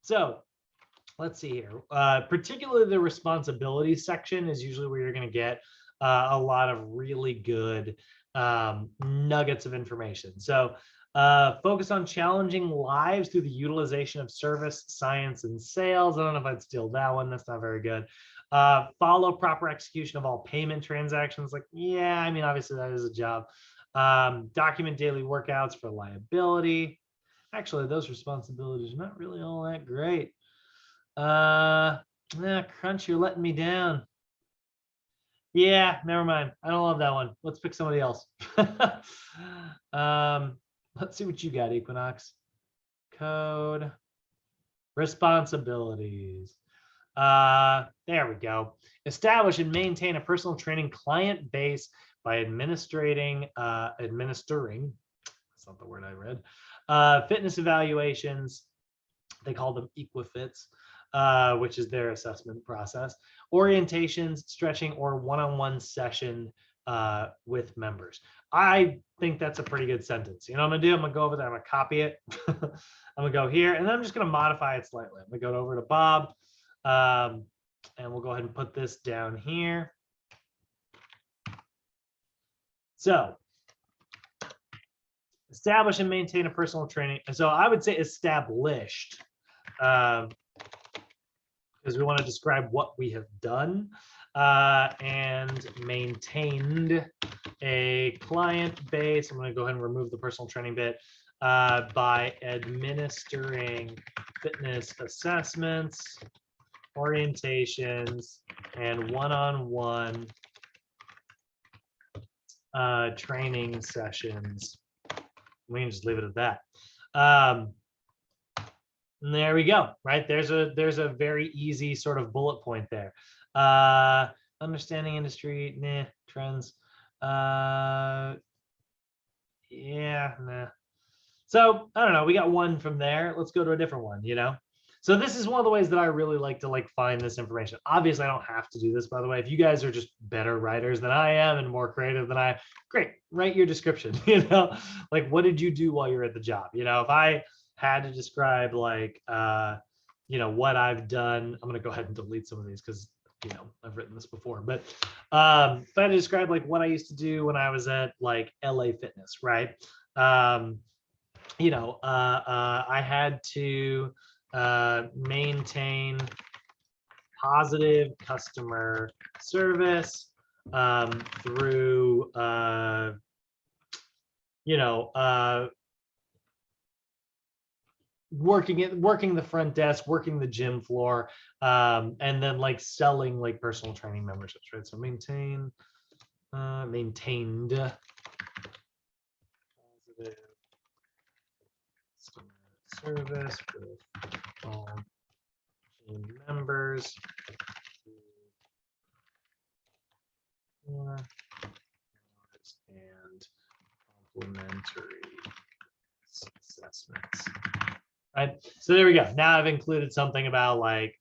So let's see here. Particularly the responsibilities section is usually where you're going to get a lot of really good nuggets of information. So focus on challenging lives through the utilization of service, science, and sales. I don't know if I'd steal that one. That's not very good. Follow proper execution of all payment transactions. Like, yeah, I mean, obviously that is a job. Document daily workouts for liability. Actually, those responsibilities are not really all that great. Crunch, you're letting me down. Yeah, never mind. I don't love that one. Let's pick somebody else. Let's see what you got, Equinox. Code. Responsibilities. There we go. Establish and maintain a personal training client base by administering, that's not the word I read, fitness evaluations. They call them Equifits, which is their assessment process, orientations, stretching, or one-on-one session with members. I think that's a pretty good sentence. You know what I'm gonna do? I'm gonna go over there, I'm gonna copy it. I'm gonna go here, and then I'm just gonna modify it slightly. I'm gonna go over to Bob, and we'll go ahead and put this down here. So, establish and maintain a personal training. So I would say established, because we want to describe what we have done, and maintained a client base. I'm going to go ahead and remove the personal training bit, by administering fitness assessments, orientations, and one-on-one training sessions. We can just leave it at that. There we go. Right, there's a very easy sort of bullet point there. Understanding industry, trends. Yeah, nah. So I don't know. We got one from there. Let's go to a different one. So this is one of the ways that I really like to like find this information. Obviously, I don't have to do this, by the way. If you guys are just better writers than I am and more creative than I, great, write your description. Like what did you do while you're at the job? If I had to describe like what I've done, I'm gonna go ahead and delete some of these because I've written this before. But if I had to describe like what I used to do when I was at like LA Fitness, right? I had to maintain positive customer service through working the front desk, working the gym floor, and then like selling like personal training memberships, right? So maintained positive customer service with all team members and complementary assessments. Right. So there we go. Now I've included something about like,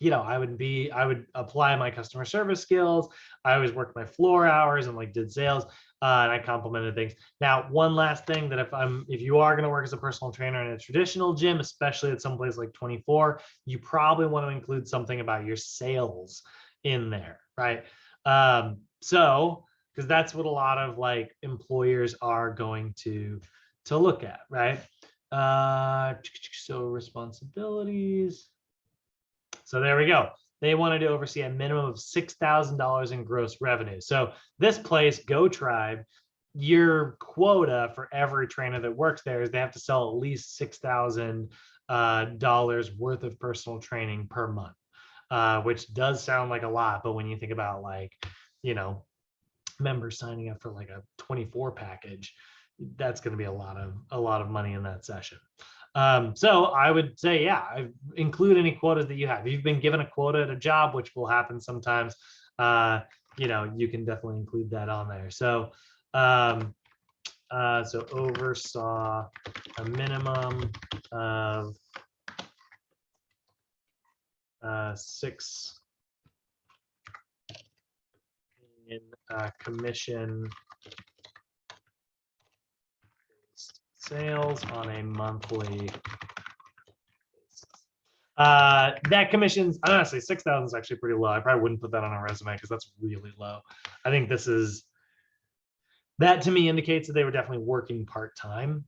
I would apply my customer service skills. I always worked my floor hours and like did sales, and I complimented things. Now, one last thing that if you are going to work as a personal trainer in a traditional gym, especially at some place like 24, you probably want to include something about your sales in there, right? So, because that's what a lot of like employers are going to look at, right? So responsibilities. So there we go. They wanted to oversee a minimum of $6,000 in gross revenue. So this place, Go Tribe, your quota for every trainer that works there is they have to sell at least $6,000 worth of personal training per month, which does sound like a lot. But when you think about like, members signing up for like a 24 package, that's going to be a lot of money in that session. So I would say, yeah, include any quotas that you have. If you've been given a quota at a job, which will happen sometimes, you can definitely include that on there. So, so oversaw a minimum of 6 in commission sales on a monthly basis. That commissions, honestly, 6,000 is actually pretty low. I probably wouldn't put that on a resume because that's really low. I think that to me indicates that they were definitely working part-time.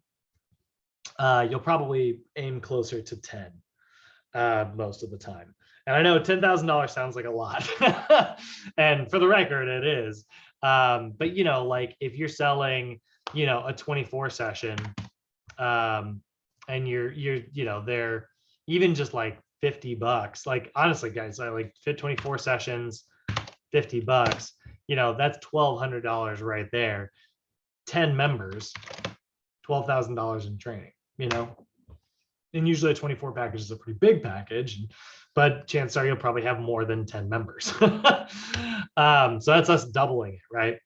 You'll probably aim closer to 10 most of the time. And I know $10,000 sounds like a lot. And for the record, it is. But like if you're selling, a 24 session, and they're even just like $50. Like honestly, guys, I like fit 24 sessions, $50. That's $1,200 right there. 10 members, $12,000 in training. And usually a 24 package is a pretty big package, but chances are you'll probably have more than 10 members. So that's us doubling it, right?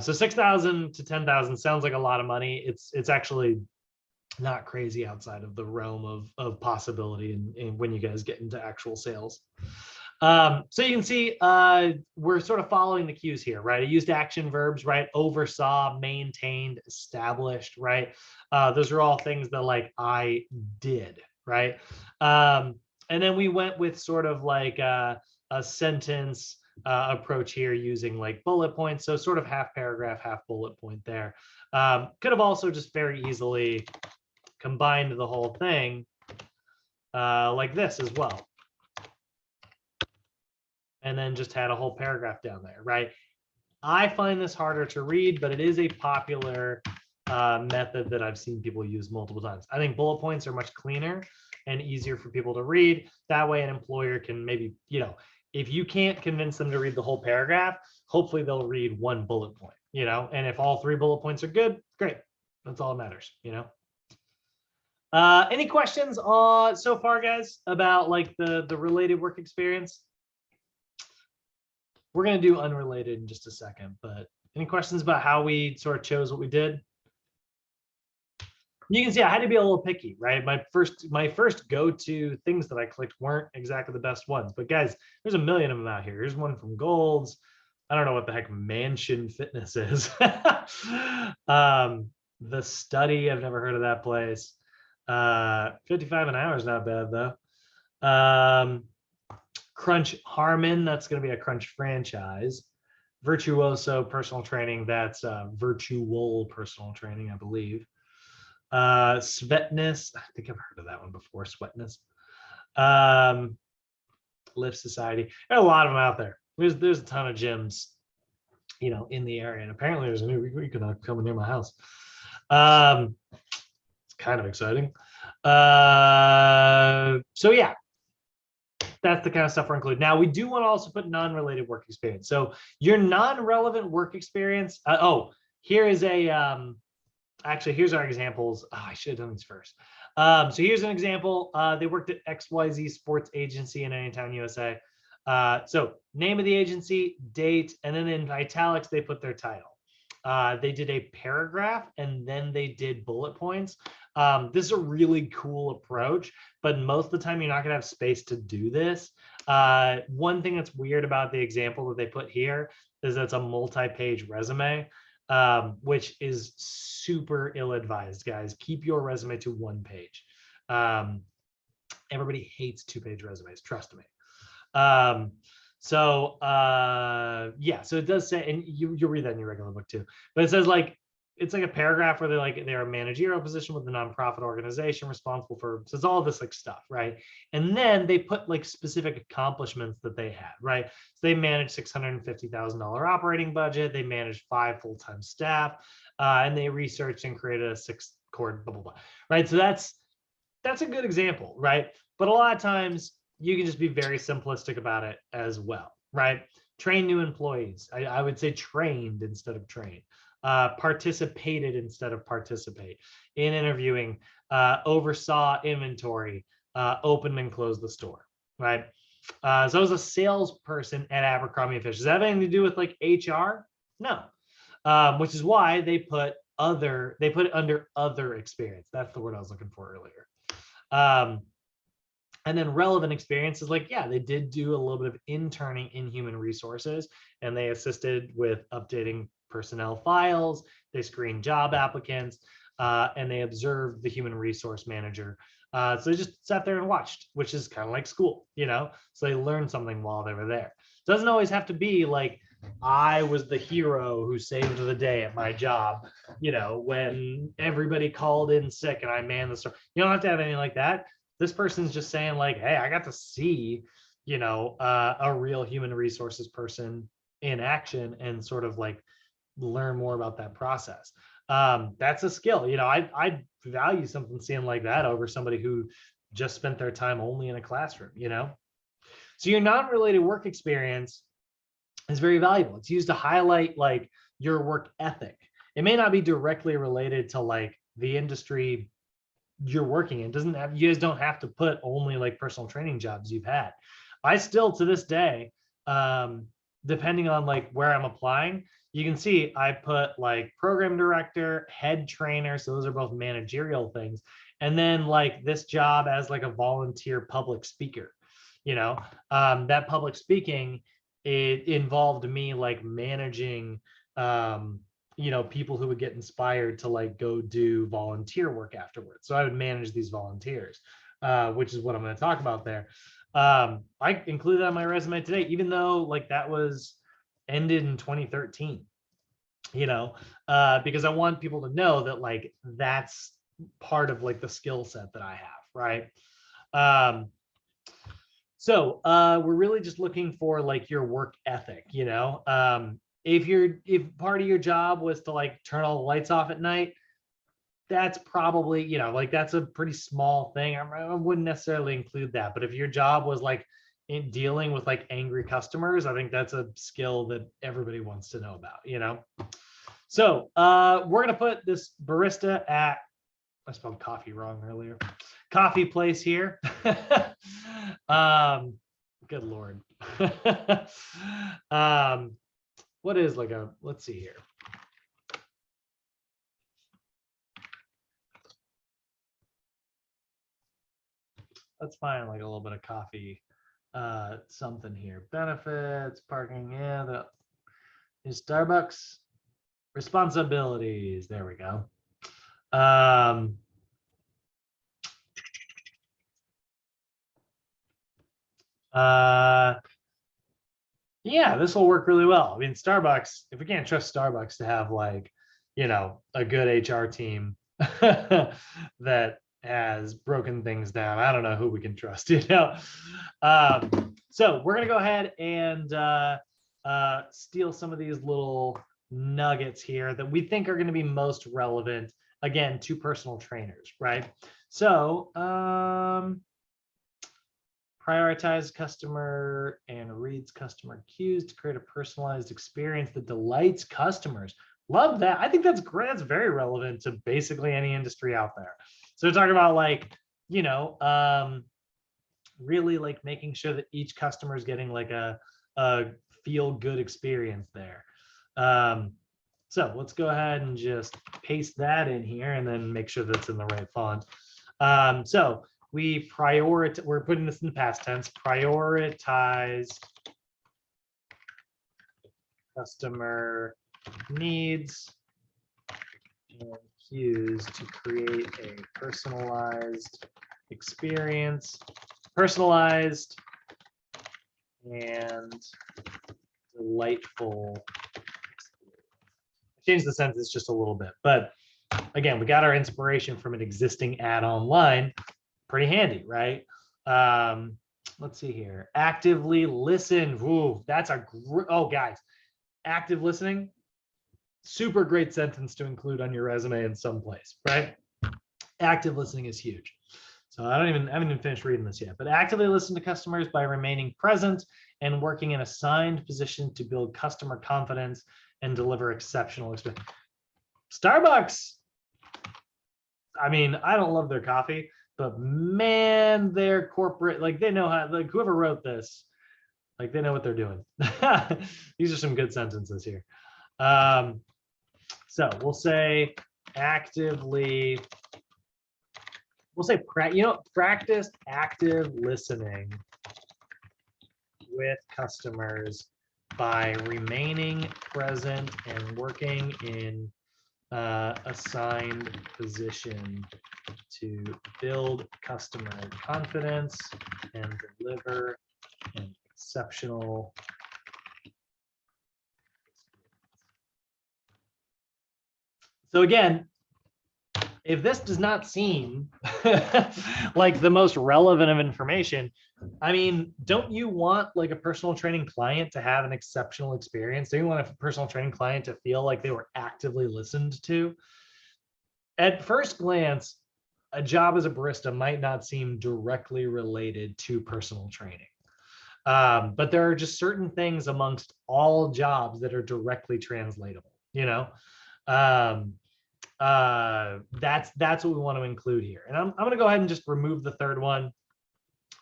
So 6,000 to 10,000 sounds like a lot of money. It's actually not crazy outside of the realm of possibility and when you guys get into actual sales. So you can see we're sort of following the cues here, right? I used action verbs, right? Oversaw, maintained, established, right? Those are all things that like I did, right? And then we went with sort of like a sentence approach here using like bullet points. So sort of half paragraph, half bullet point there. Could have also just very easily combined the whole thing like this as well. And then just had a whole paragraph down there, right? I find this harder to read, but it is a popular method that I've seen people use multiple times. I think bullet points are much cleaner and easier for people to read. That way an employer can maybe, if you can't convince them to read the whole paragraph, hopefully they'll read one bullet point, and if all 3 bullet points are good, great. That's all that matters, Any questions so far, guys, about like the related work experience? We're going to do unrelated in just a second, but any questions about how we sort of chose what we did? You can see I had to be a little picky, right? My first go-to things that I clicked weren't exactly the best ones. But guys, there's a million of them out here. Here's one from Golds. I don't know what the heck Mansion Fitness is. The Study, I've never heard of that place. 55 an hour is not bad though. Crunch Harmon, that's going to be a Crunch franchise. Virtuoso personal training, that's virtual personal training, I believe. Svetness, I think I've heard of that one before. Sweatness. Lift Society. There are a lot of them out there. There's a ton of gyms, you know, in the area, and apparently there's a new Equinox coming near my house. It's kind of exciting. So yeah, that's the kind of stuff we're including. Now we do want to also put non-related work experience. So your non-relevant work experience. Here is a actually, here's our examples. Oh, I should have done these first. So here's an example. They worked at XYZ Sports Agency in Anytown, USA. So name of the agency, date, and then in italics, they put their title. They did a paragraph and then they did bullet points. This is a really cool approach, but most of the time you're not gonna have space to do this. One thing that's weird about the example that they put here is that it's a multi-page resume, which is super ill-advised, guys. Keep your resume to one page. Everybody hates two-page resumes, trust me. Yeah, so it does say, and you'll read that in your regular book too, but it says like, it's like a paragraph where they're a managerial position with a nonprofit organization responsible for, so it's all this like stuff, right? And then they put like specific accomplishments that they had, right? So they managed $650,000 operating budget, they managed 5 full-time staff, and they researched and created a 6-chord blah blah blah, right? So that's a good example, right? But a lot of times you can just be very simplistic about it as well, right? Train new employees. I would say trained instead of train. Participated instead of participate. In interviewing, oversaw inventory, opened and closed the store, right? So I was a salesperson at Abercrombie & Fitch. Does that have anything to do with like HR? No. Which is why they put it under other experience. That's the word I was looking for earlier. And then relevant experience is like, yeah, they did do a little bit of interning in human resources, and they assisted with updating personnel files, they screened job applicants, and they observed the human resource manager. So they just sat there and watched, which is kind of like school, you know? So they learned something while they were there. Doesn't always have to be like, I was the hero who saved the day at my job, you know, when everybody called in sick and I manned the store. You don't have to have anything like that. This person's just saying like, hey, I got to see, you know, a real human resources person in action and sort of like learn more about that process. That's a skill. You know, I value something seeing like that over somebody who just spent their time only in a classroom, you know? So your non-related work experience is very valuable. It's used to highlight like your work ethic. It may not be directly related to like the industry you're working in. Doesn't have, you guys don't have to put only like personal training jobs you've had. I still to this day, depending on like where I'm applying, you can see I put like program director, head trainer. So those are both managerial things. And then like this job as like a volunteer public speaker, you know, that public speaking, it involved me like managing, you know, people who would get inspired to like go do volunteer work afterwards. So I would manage these volunteers, which is what I'm going to talk about there. I included that on my resume today, even though like that was ended in 2013, you know, because I want people to know that like that's part of like the skill set that I have, right? So we're really just looking for like your work ethic, you know. If part of your job was to like turn all the lights off at night, that's probably, you know, like that's a pretty small thing. I wouldn't necessarily include that. But if your job was like in dealing with like angry customers, I think that's a skill that everybody wants to know about, you know. So we're gonna put this barista at, I spelled coffee wrong earlier, coffee place here. Good Lord. What is like a, let's see here. let's find like a little bit of coffee, something here. Benefits, parking, yeah, is Starbucks. Responsibilities, there we go. Yeah, this will work really well. I mean, Starbucks, if we can't trust Starbucks to have like, a good HR team that has broken things down, I don't know who we can trust, So we're gonna go ahead and steal some of these little nuggets here that we think are gonna be most relevant, again, to personal trainers, right? So prioritize customer and reads customer cues to create a personalized experience that delights customers. Love that. I think that's great. That's very relevant to basically any industry out there. So we're talking about like, really like making sure that each customer is getting like a feel good experience there. So let's go ahead and just paste that in here and then make sure that's in the right font. So we prioritize, we're putting this in the past tense, prioritize customer needs and cues to create a personalized experience, personalized and delightful experience. Change the sentence just a little bit, but again, we got our inspiration from an existing ad online. Pretty handy, right? Let's see here. Actively listen. Ooh, that's a oh, guys, active listening. Super great sentence to include on your resume in some place, right? Active listening is huge. So I haven't even finished reading this yet, but actively listen to customers by remaining present and working in assigned position to build customer confidence and deliver exceptional experience. Starbucks. I mean, I don't love their coffee, but man, they're corporate, like they know how, like whoever wrote this, like they know what they're doing. These are some good sentences here. So we'll say actively, we'll say, practice active listening with customers by remaining present and working in assigned position to build customer confidence and deliver an exceptional experience. So again, if this does not seem like the most relevant of information, I mean, don't you want like a personal training client to have an exceptional experience? Do you want a personal training client to feel like they were actively listened to? At first glance, a job as a barista might not seem directly related to personal training. But there are just certain things amongst all jobs that are directly translatable, that's what we want to include here. And I'm going to go ahead and just remove the third one.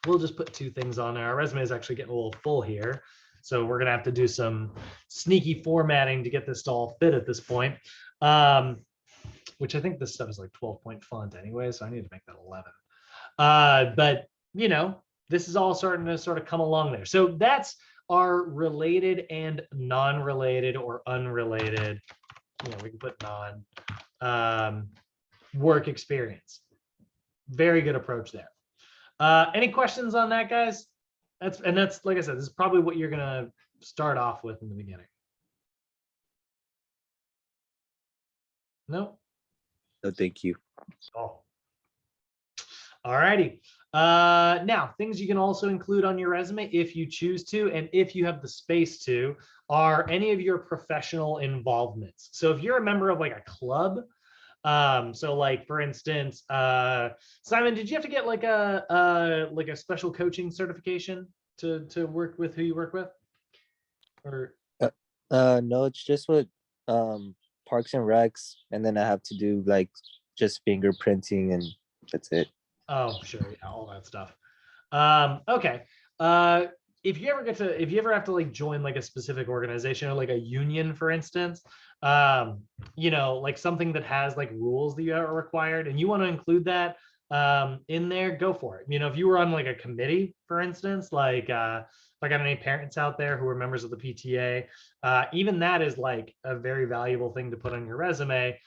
We'll just put two things on there. Our resume is actually getting a little full here. So we're going to have to do some sneaky formatting to get this to all fit at this point. Which I think this stuff is like 12-point font anyway, so I need to make that 11. But this is all starting to sort of come along there. So that's our related and non-related or unrelated. We can put non work experience. Very good approach there. Any questions on that, guys? That's like I said, this is probably what you're gonna start off with in the beginning. No? No, thank you. Oh. All righty. Now, things you can also include on your resume if you choose to, and if you have the space to, are any of your professional involvements. So if you're a member of like a club, so like for instance, Simon, did you have to get like a special coaching certification to work with who you work with? Or no, it's just with Parks and Recs, and then I have to do like just fingerprinting, and that's it. Oh, sure, yeah, all that stuff. Okay. If you ever have to like join like a specific organization or like a union, for instance, like something that has like rules that you are required, and you want to include that, in there, go for it. If you were on like a committee, for instance, like if I got any parents out there who are members of the PTA, even that is like a very valuable thing to put on your resume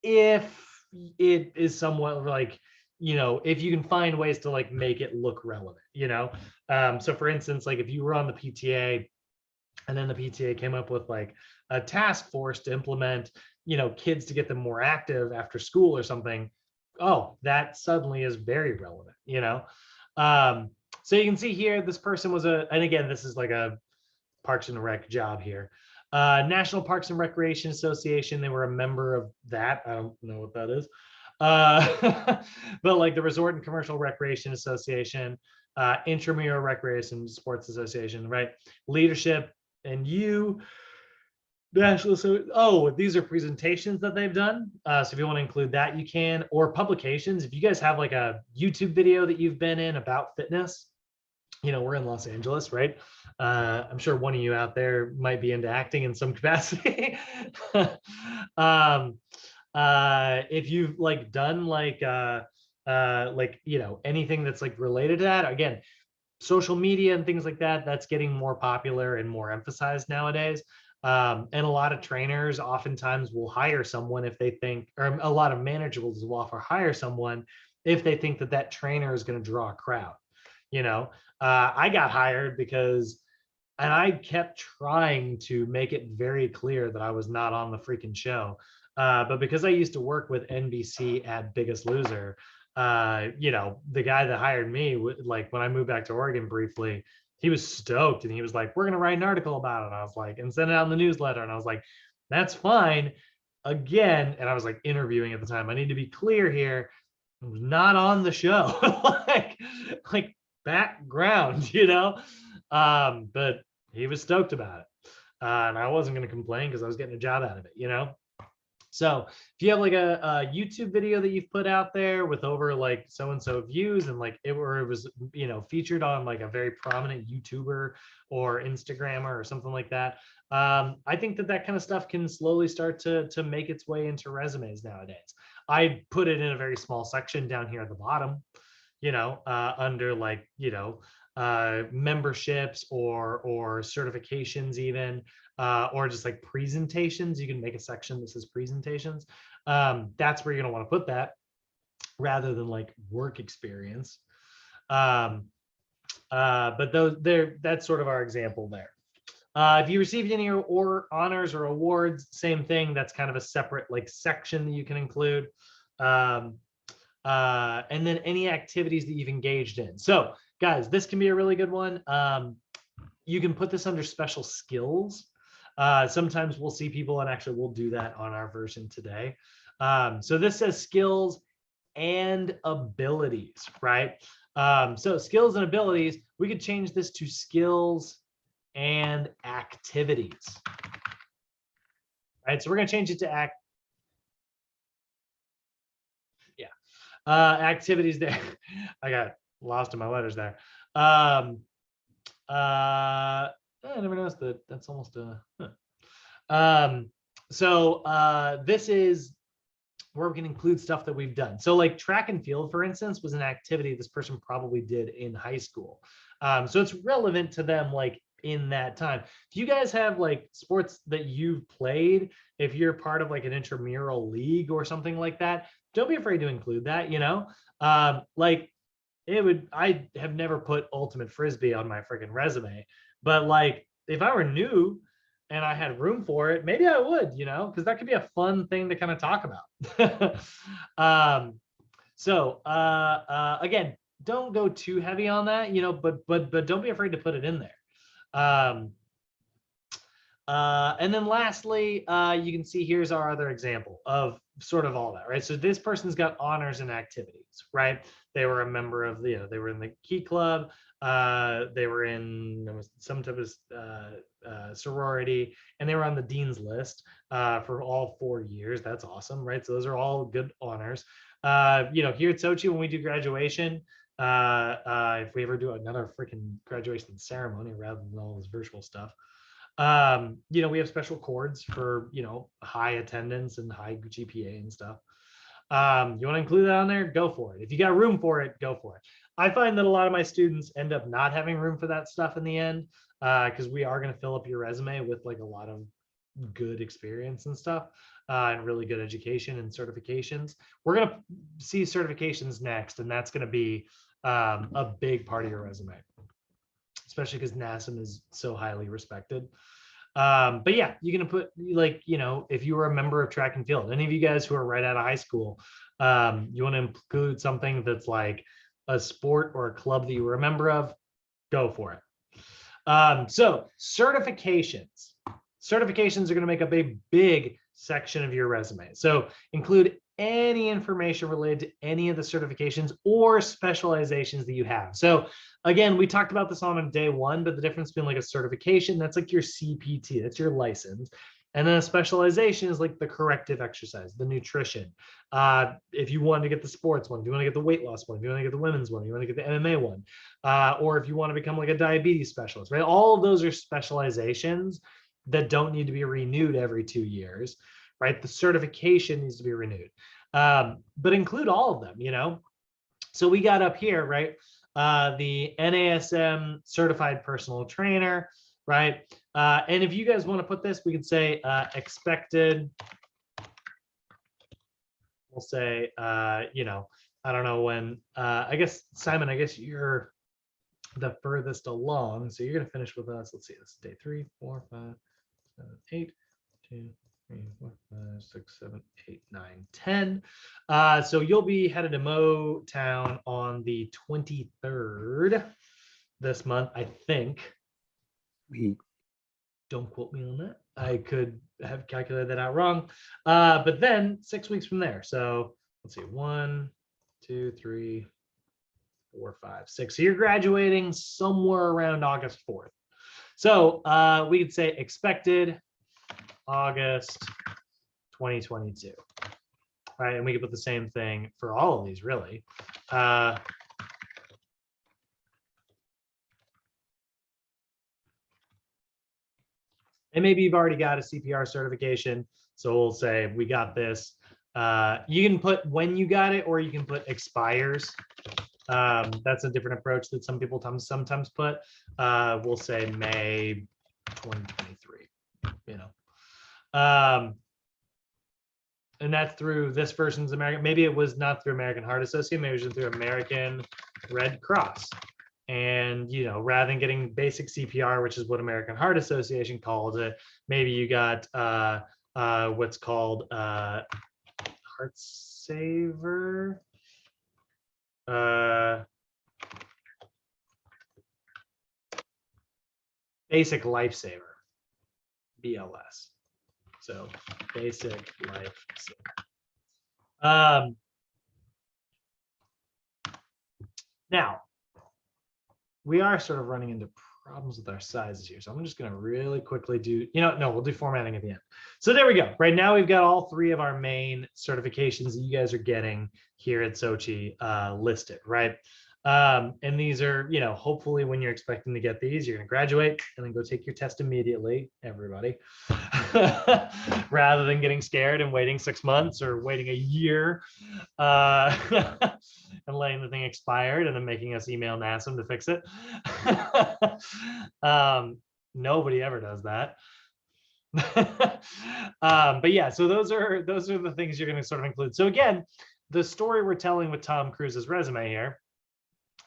if it is somewhat like, if you can find ways to like make it look relevant. So for instance, like if you were on the PTA and then the PTA came up with like a task force to implement, kids to get them more active after school or something. Oh, that suddenly is very relevant. So you can see here, this person was and again, this is like a Parks and Rec job here. National Parks and Recreation Association, they were a member of that. I don't know what that is. But like the Resort and Commercial Recreation Association, Intramural Recreation Sports Association, right? Leadership and you, National. So, these are presentations that they've done. So if you want to include that, you can, or publications. If you guys have like a YouTube video that you've been in about fitness, we're in Los Angeles, right? I'm sure one of you out there might be into acting in some capacity. If you've like done like anything that's like related to that, again, social media and things like that, that's getting more popular and more emphasized nowadays. And a lot of trainers oftentimes will hire someone if they think, or a lot of managers will offer hire someone if they think that that trainer is going to draw a crowd. I got hired because, and I kept trying to make it very clear that I was not on the freaking show. But because I used to work with NBC at Biggest Loser, the guy that hired me, like when I moved back to Oregon briefly, he was stoked and he was like, we're going to write an article about it. And I was like, and send it out in the newsletter. And I was like, that's fine. Again, and I was like interviewing at the time. I need to be clear here. I was not on the show. like background, but he was stoked about it. And I wasn't going to complain because I was getting a job out of it. So if you have like a YouTube video that you've put out there with over like so-and-so views and like it was, featured on like a very prominent YouTuber or Instagrammer or something like that. I think that kind of stuff can slowly start to make its way into resumes nowadays. I put it in a very small section down here at the bottom, under like, memberships or certifications even, or just like presentations. You can make a section that says presentations. That's where you're going to want to put that rather than like work experience. But that's sort of our example there. If you received any or honors or awards, same thing. That's kind of a separate like section that you can include. And then any activities that you've engaged in. So guys, this can be a really good one. You can put this under special skills. Sometimes we'll see people, and actually we'll do that on our version today. So this says skills and abilities, right? So skills and abilities, we could change this to skills and activities. Right, so we're going to change it to activities there. I got lost in my letters there. I never noticed that. That's almost a. This is where we can include stuff that we've done. So like track and field, for instance, was an activity this person probably did in high school. So it's relevant to them like in that time. If you guys have like sports that you've played, if you're part of like an intramural league or something like that, don't be afraid to include that, like I have never put ultimate frisbee on my freaking resume, but like if I were new and I had room for it, maybe I would, because that could be a fun thing to kind of talk about. Again, don't go too heavy on that, but don't be afraid to put it in there. And then lastly, you can see here's our other example of sort of all that, right? So this person's got honors and activities, right? They were a member of they were in the Key Club. They were in some type of sorority, and they were on the dean's list for all 4 years. That's awesome, right? So those are all good honors. Here at Sochi, when we do graduation, if we ever do another freaking graduation ceremony rather than all this virtual stuff, we have special cords for high attendance and high GPA and stuff. You want to include that on there? Go for it. If you got room for it, go for it. I find that a lot of my students end up not having room for that stuff in the end, because we are going to fill up your resume with like a lot of good experience and stuff, and really good education and certifications. We're going to see certifications next, and that's going to be a big part of your resume, especially because NASM is so highly respected. But yeah, you're going to put, like, you know, if you were a member of track and field, any of you guys who are right out of high school, you want to include something that's like a sport or a club that you were a member of, go for it. So certifications. Certifications are going to make up a big section of your resume. So include any information related to any of the certifications or specializations that you have. So again, we talked about this on day one, but the difference between like a certification, that's like your CPT, that's your license. And then a specialization is like the corrective exercise, the nutrition. If you want to get the sports one, if you want to get the weight loss one, if you want to get the women's one, you want to get the MMA one, or if you want to become like a diabetes specialist, right? All of those are specializations that don't need to be renewed every 2 years, right? The certification needs to be renewed, but include all of them, you know? So we got up here, right? The NASM certified personal trainer, right? And if you guys want to put this, we could say expected. We'll say, you know, I don't know when, I guess, Simon, I guess you're the furthest along. So you're going to finish with us. Let's see, this is day 3, 4, 5, 7, 8, 2, 3, 4, 5, 6, 7, 8, 9, 10. So you'll be headed to Motown on the 23rd this month, I think. Don't quote me on that. I could have calculated that out wrong. But then 6 weeks from there. So let's see, 1, 2, 3, 4, 5, 6. So you're graduating somewhere around August 4th. So we could say expected August 2022. All right, and we could put the same thing for all of these, really. And maybe you've already got a CPR certification. So we'll say we got this. You can put when you got it, or you can put expires. That's a different approach that some people sometimes put. We'll say May 2023, you know. And that's through this person's American, maybe it was not through American Heart Association, maybe it was through American Red Cross. And, you know, rather than getting basic CPR, which is what American Heart Association calls it, maybe you got what's called Heart Saver. Basic Lifesaver, BLS. So basic Lifesaver. Now, we are sort of running into problems with our sizes here. So I'm just going to really quickly do, you know, no, we'll do formatting at the end. So there we go. Right now we've got all 3 of our main certifications that you guys are getting here at Sochi listed, right? And these are, you know, hopefully when you're expecting to get these, you're going to graduate and then go take your test immediately, everybody, rather than getting scared and waiting 6 months or waiting a year and letting the thing expired and then making us email NASM to fix it. Nobody ever does that. But yeah, so those are the things you're going to sort of include. So again, the story we're telling with Tom Cruise's resume here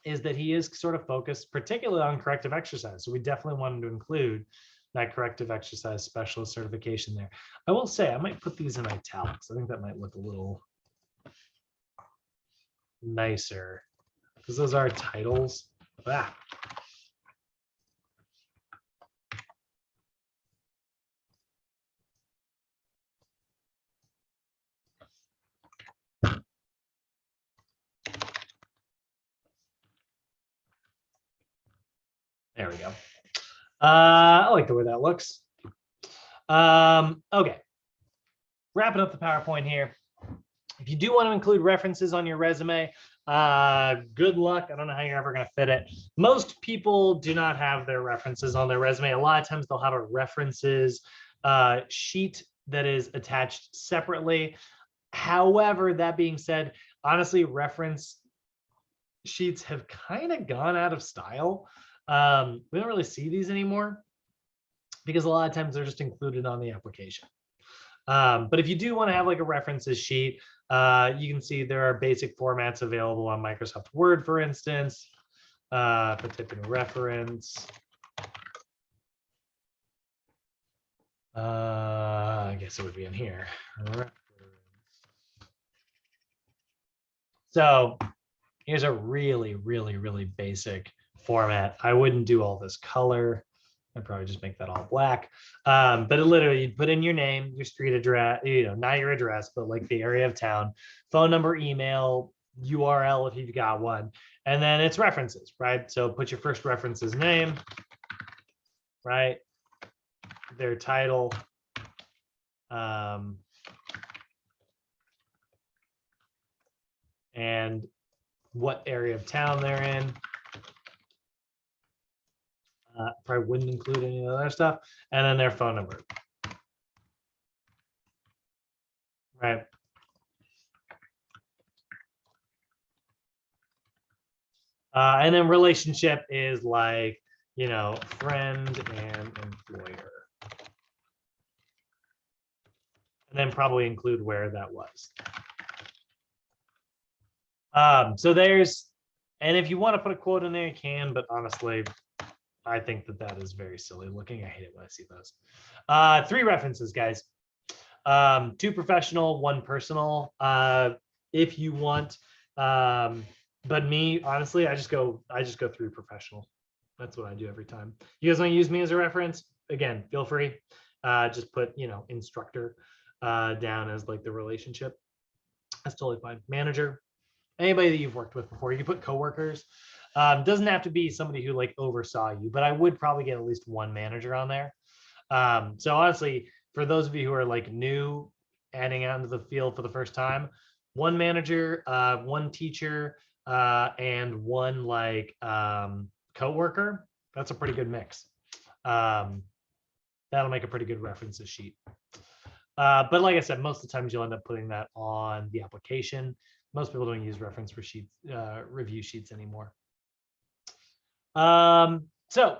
is that he is sort of focused particularly on corrective exercise. So we definitely wanted to include that corrective exercise specialist certification there. I will say I might put these in italics. I think that might look a little nicer because those are titles. Ah. There we go. I like the way that looks. Okay. Wrapping up the PowerPoint here. If you do want to include references on your resume, good luck. I don't know how you're ever going to fit it. Most people do not have their references on their resume. A lot of times they'll have a references sheet that is attached separately. However, that being said, honestly, reference sheets have kind of gone out of style. We don't really see these anymore because a lot of times they're just included on the application. But if you do want to have like a references sheet, you can see there are basic formats available on Microsoft Word, for instance. If I type in reference, I guess it would be in here. So here's a really, really, really basic format. I wouldn't do all this color. I'd probably just make that all black. But it literally, you'd put in your name, your street address, not your address, but like the area of town, phone number, email, URL if you've got one, and then it's references, right? So put your first reference's name, right? Their title, and what area of town they're in. Probably wouldn't include any of the other stuff, and then their phone number, right? And then relationship is like, friend and employer. And then probably include where that was. So there's, and if you want to put a quote in there, you can, but honestly, I think that is very silly looking. I hate it when I see those. 3 references, guys. 2 professional, 1 personal. If you want, but me, honestly, I just go 3 professional. That's what I do every time. You guys want to use me as a reference? Again, feel free. Just put, instructor down as like the relationship. That's totally fine. Manager, anybody that you've worked with before. You can put coworkers. Doesn't have to be somebody who like oversaw you, but I would probably get at least 1 manager on there. So honestly, for those of you who are like new, adding out into the field for the first time, 1 manager, 1 teacher, and 1 like coworker. That's a pretty good mix. That'll make a pretty good references sheet. But like I said, most of the times you'll end up putting that on the application. Most people don't use reference for sheets, review sheets anymore. So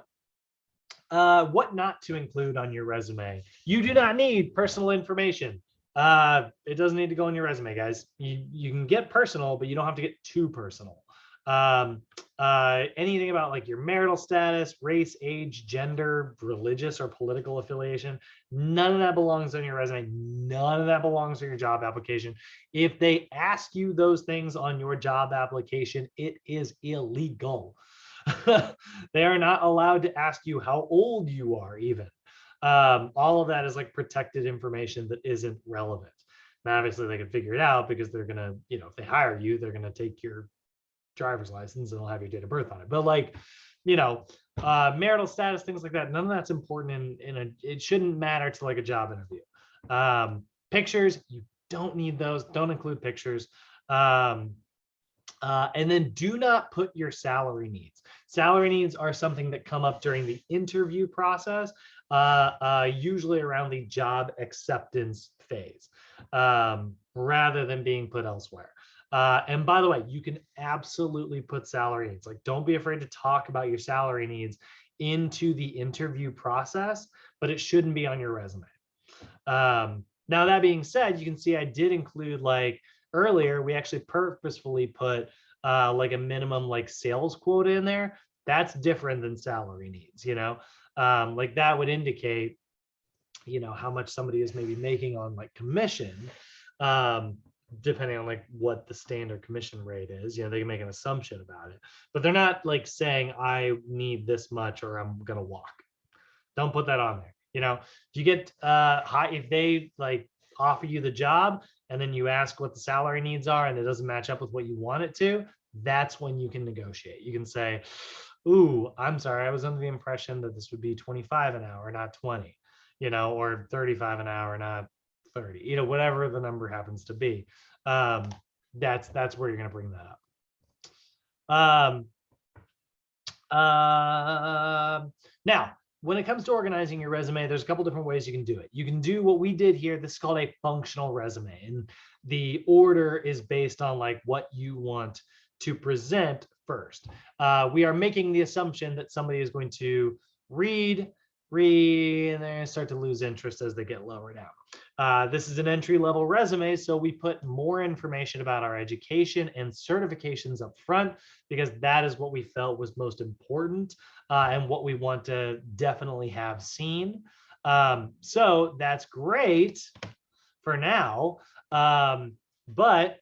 what not to include on your resume. You do not need personal information. It doesn't need to go on your resume, guys. You can get personal, but you don't have to get too personal. Anything about like your marital status, race, age, gender, religious or political affiliation, none of that belongs on your resume. None of that belongs on your job application. If they ask you those things on your job application, it is illegal. They are not allowed to ask you how old you are even. All of that is like protected information that isn't relevant. Now, obviously they can figure it out because they're going to, if they hire you, they're going to take your driver's license and they'll have your date of birth on it. But like, marital status, things like that, none of that's important it shouldn't matter to like a job interview. Pictures, you don't need those. Don't include pictures. And then do not put your salary needs. Salary needs are something that come up during the interview process, usually around the job acceptance phase, rather than being put elsewhere. And by the way, you can absolutely put salary needs. Like, don't be afraid to talk about your salary needs into the interview process, but it shouldn't be on your resume. Now, that being said, you can see I did include, like earlier, we actually purposefully put like a minimum like sales quota in there. That's different than salary needs, like that would indicate, how much somebody is maybe making on like commission, depending on like what the standard commission rate is. They can make an assumption about it, but they're not like saying I need this much or I'm gonna walk. Don't put that on there. If you get if they like offer you the job and then you ask what the salary needs are and it doesn't match up with what you want it to, that's when you can negotiate. You can say, ooh, I'm sorry, I was under the impression that this would be 25 an hour, not 20, or 35 an hour, not 30, whatever the number happens to be. That's where you're going to bring that up. Now, when it comes to organizing your resume, there's a couple different ways you can do it. You can do what we did here. This is called a functional resume. And the order is based on like what you want to present first. We are making the assumption that somebody is going to read, and then start to lose interest as they get lower down. This is an entry-level resume, so we put more information about our education and certifications up front because that is what we felt was most important and what we want to definitely have seen. So that's great for now. But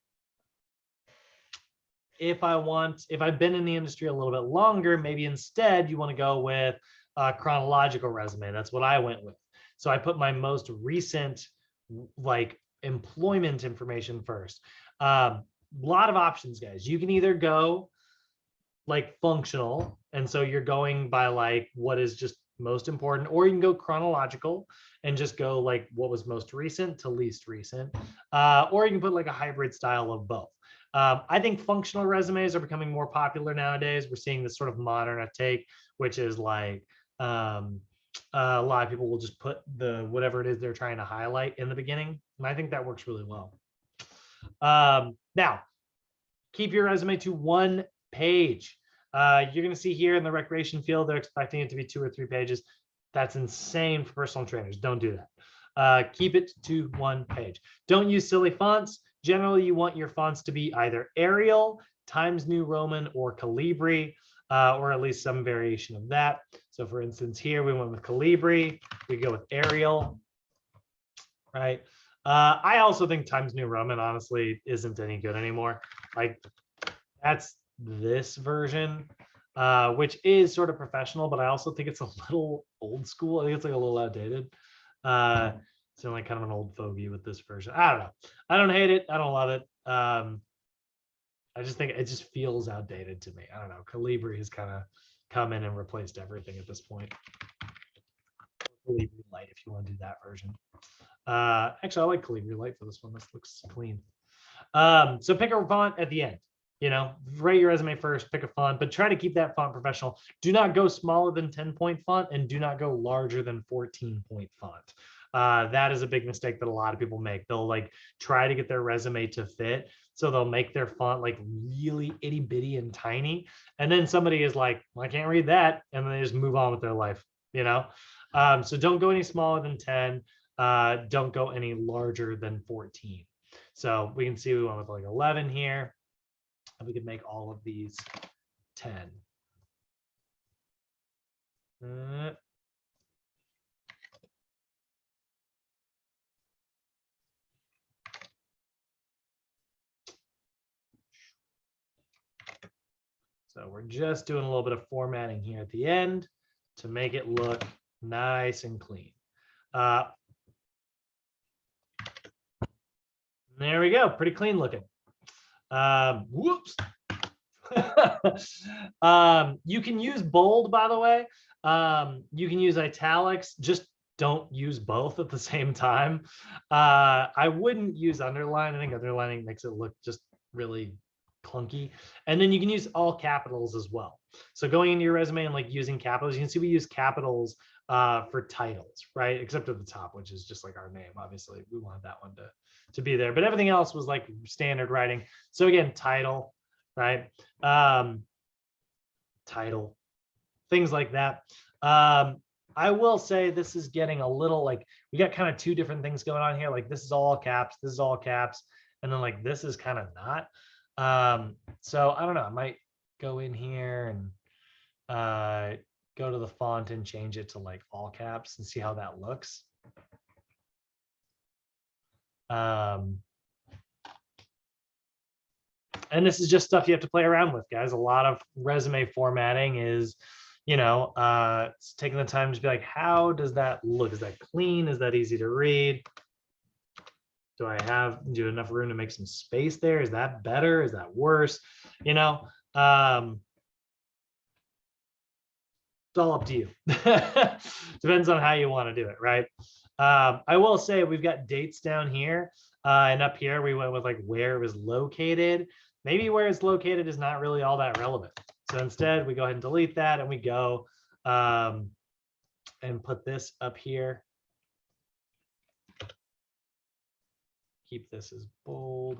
if I've been in the industry a little bit longer, maybe instead you want to go with a chronological resume. That's what I went with. So I put my most recent like employment information first. A lot of options, guys. You can either go like functional, and so you're going by like what is just most important, or you can go chronological and just go like what was most recent to least recent, or you can put like a hybrid style of both. I think functional resumes are becoming more popular nowadays. We're seeing this sort of modern take, which is like a lot of people will just put the whatever it is they're trying to highlight in the beginning, and I think that works really well. Now, keep your resume to 1 page. You're going to see here in the recreation field, they're expecting it to be 2 or 3 pages. That's insane for personal trainers. Don't do that. Keep it to 1 page. Don't use silly fonts. Generally, you want your fonts to be either Arial, Times New Roman, or Calibri, or at least some variation of that. So for instance, here we went with Calibri. We go with Arial, right? I also think Times New Roman honestly isn't any good anymore. Like that's this version, which is sort of professional, but I also think it's a little old school. I think it's like a little outdated. It's like kind of an old fogey with this version. I don't know. I don't hate it. I don't love it. I just think it just feels outdated to me. I don't know. Calibri has kind of come in and replaced everything at this point. Calibri Light, if you want to do that version. Actually, I like Calibri Light for this one. This looks clean. So pick a font at the end. You know, write your resume first, pick a font, but try to keep that font professional. Do not go smaller than 10-point font and do not go larger than 14-point font. That is a big mistake that a lot of people make. They'll like try to get their resume to fit. So they'll make their font like really itty bitty and tiny. And then somebody is like, well, I can't read that. And then they just move on with their life, you know? So don't go any smaller than 10. Don't go any larger than 14. So we can see we went with like 11 here. And we could make all of these 10. So we're just doing a little bit of formatting here at the end to make it look nice and clean. There we go, pretty clean looking. Whoops. You can use bold, by the way. You can use italics, just don't use both at the same time. I wouldn't use underline. I think underlining makes it look just really clunky. And then you can use all capitals as well. So going into your resume and like using capitals, you can see we use capitals for titles, right? Except at the top, which is just like our name. Obviously, we wanted that one to be there, but everything else was like standard writing. So again, title, right? Title, things like that. I will say this is getting a little like, we got kind of 2 different things going on here. Like this is all caps, this is all caps. And then like, this is kind of not. So I don't know, I might go in here and go to the font and change it to like all caps and see how that looks. And this is just stuff you have to play around with, guys. A lot of resume formatting is, you know, it's taking the time to be like, how does that look? Is that clean? Is that easy to read? Do I have enough room to make some space there? Is that better? Is that worse? You know, it's all up to you. Depends on how you want to do it, right? I will say we've got dates down here and up here we went with like where it was located. Maybe where it's located is not really all that relevant. So instead we go ahead and delete that and we go and put this up here. Keep this as bold.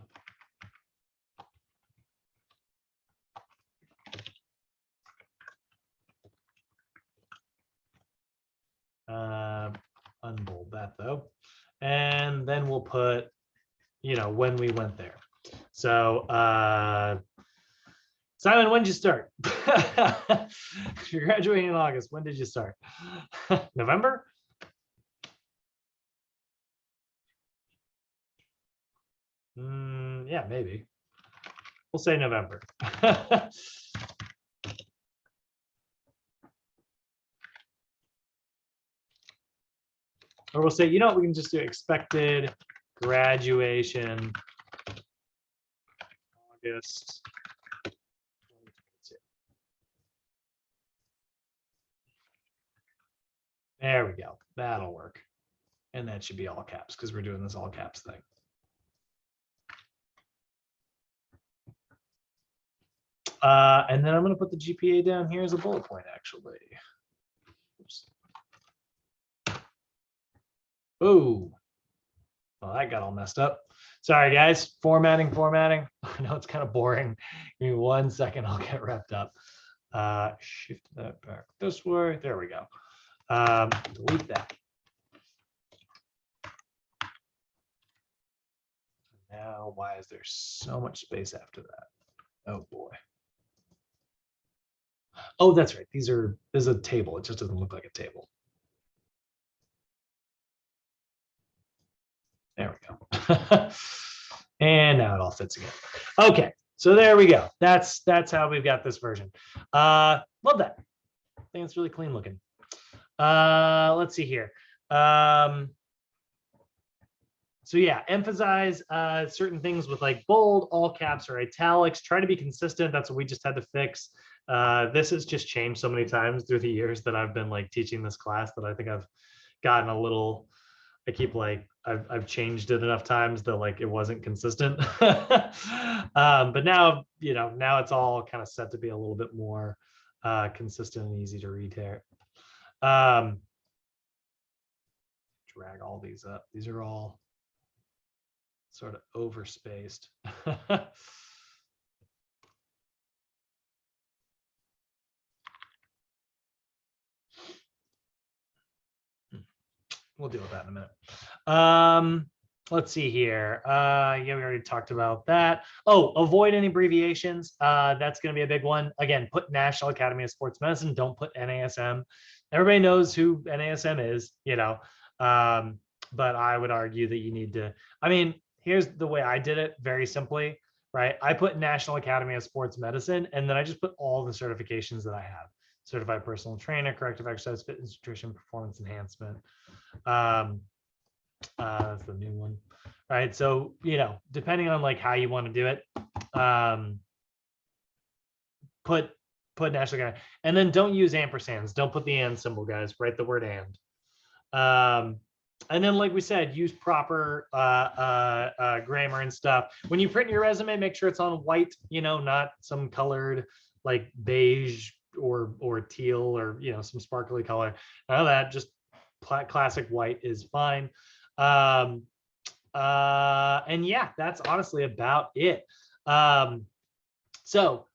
Unbold that though. And then we'll put, you know, when we went there. So Simon, when did you start? You're graduating in August. When did you start? November? Yeah, maybe. We'll say November. Or we'll say, you know what, we can just do expected graduation August 2022. There we go. That'll work. And that should be all caps because we're doing this all caps thing. And then I'm going to put the GPA down here as a bullet point, actually. Oops. Oh, well, that got all messed up. Sorry, guys. Formatting. I know it's kind of boring. Give me 1 second. I'll get wrapped up. Shift that back this way. There we go. Delete that. Now, why is there so much space after that? Oh, boy. Oh, that's right. There's a table. It just doesn't look like a table. There we go. And now it all fits again. Okay, so there we go. That's how we've got this version. Love that. I think it's really clean looking. Let's see here. So yeah, emphasize certain things with like bold, all caps, or italics. Try to be consistent. That's what we just had to fix. This has just changed so many times through the years that I've been like teaching this class that I think I've gotten a little. I keep like I've changed it enough times that like it wasn't consistent. But now, you know, now it's all kind of set to be a little bit more consistent and easy to read here. Drag all these up. These are all sort of overspaced. We'll deal with that in a minute. Let's see here. Yeah, we already talked about that. Oh, avoid any abbreviations. That's going to be a big one. Again, put National Academy of Sports Medicine. Don't put NASM. Everybody knows who NASM is, you know. But I would argue that you need to. I mean, here's the way I did it very simply, right? I put National Academy of Sports Medicine, and then I just put all the certifications that I have. Certified personal trainer, corrective exercise, fitness, nutrition, performance enhancement. That's the new one, right? So, you know, depending on like how you want to do it, put National Academy, and then don't use ampersands. Don't put the and symbol, guys. Write the word and. And then, like we said, use proper grammar and stuff. When you print your resume, make sure it's on white, you know, not some colored like beige or teal or, you know, some sparkly color. None of that, just classic white is fine. And yeah, that's honestly about it. So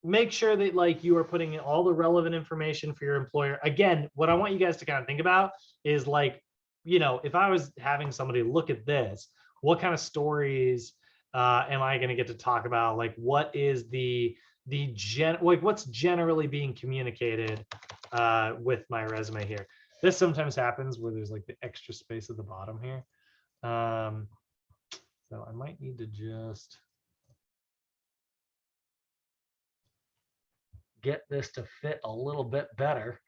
make sure that like you are putting in all the relevant information for your employer. Again, what I want you guys to kind of think about is like, you know, if I was having somebody look at this, what kind of stories am I going to get to talk about? Like, what is like what's generally being communicated with my resume here? This sometimes happens where there's like the extra space at the bottom here. So I might need to just get this to fit a little bit better.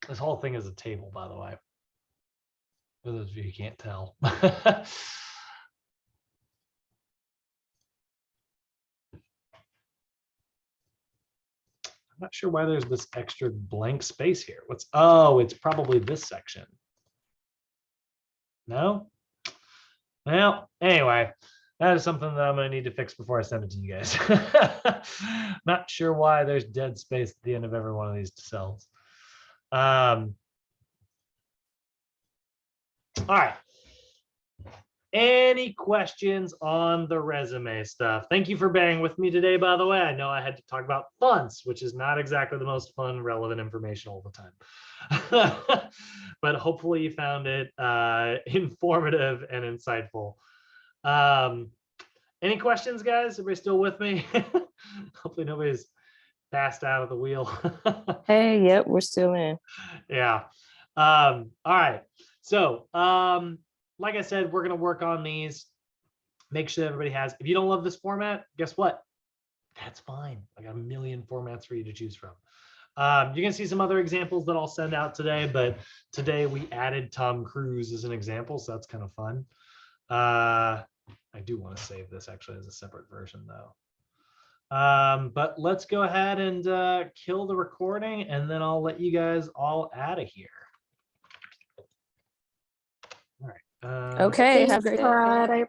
This whole thing is a table, by the way, for those of you who can't tell. I'm not sure why there's this extra blank space here. Oh, it's probably this section. No? Well, anyway, That is something that I'm going to need to fix before I send it to you guys. Not sure why there's dead space at the end of every one of these cells. All right. Any questions on the resume stuff? Thank you for bearing with me today, by the way. I know I had to talk about fonts, which is not exactly the most fun, relevant information all the time. But hopefully you found it informative and insightful. Any questions, guys? Everybody still with me? Hopefully nobody's passed out of the wheel. Hey, yep, we're still in. Yeah. All right. So, like I said, we're going to work on these. Make sure everybody has. If you don't love this format, guess what? That's fine. I got a million formats for you to choose from. You're going to see some other examples that I'll send out today, but today we added Tom Cruise as an example, so that's kind of fun. I do want to save this actually as a separate version though. But let's go ahead and kill the recording, and then I'll let you guys all out of here. All right. Okay, Thanks, have a great day. Brad. I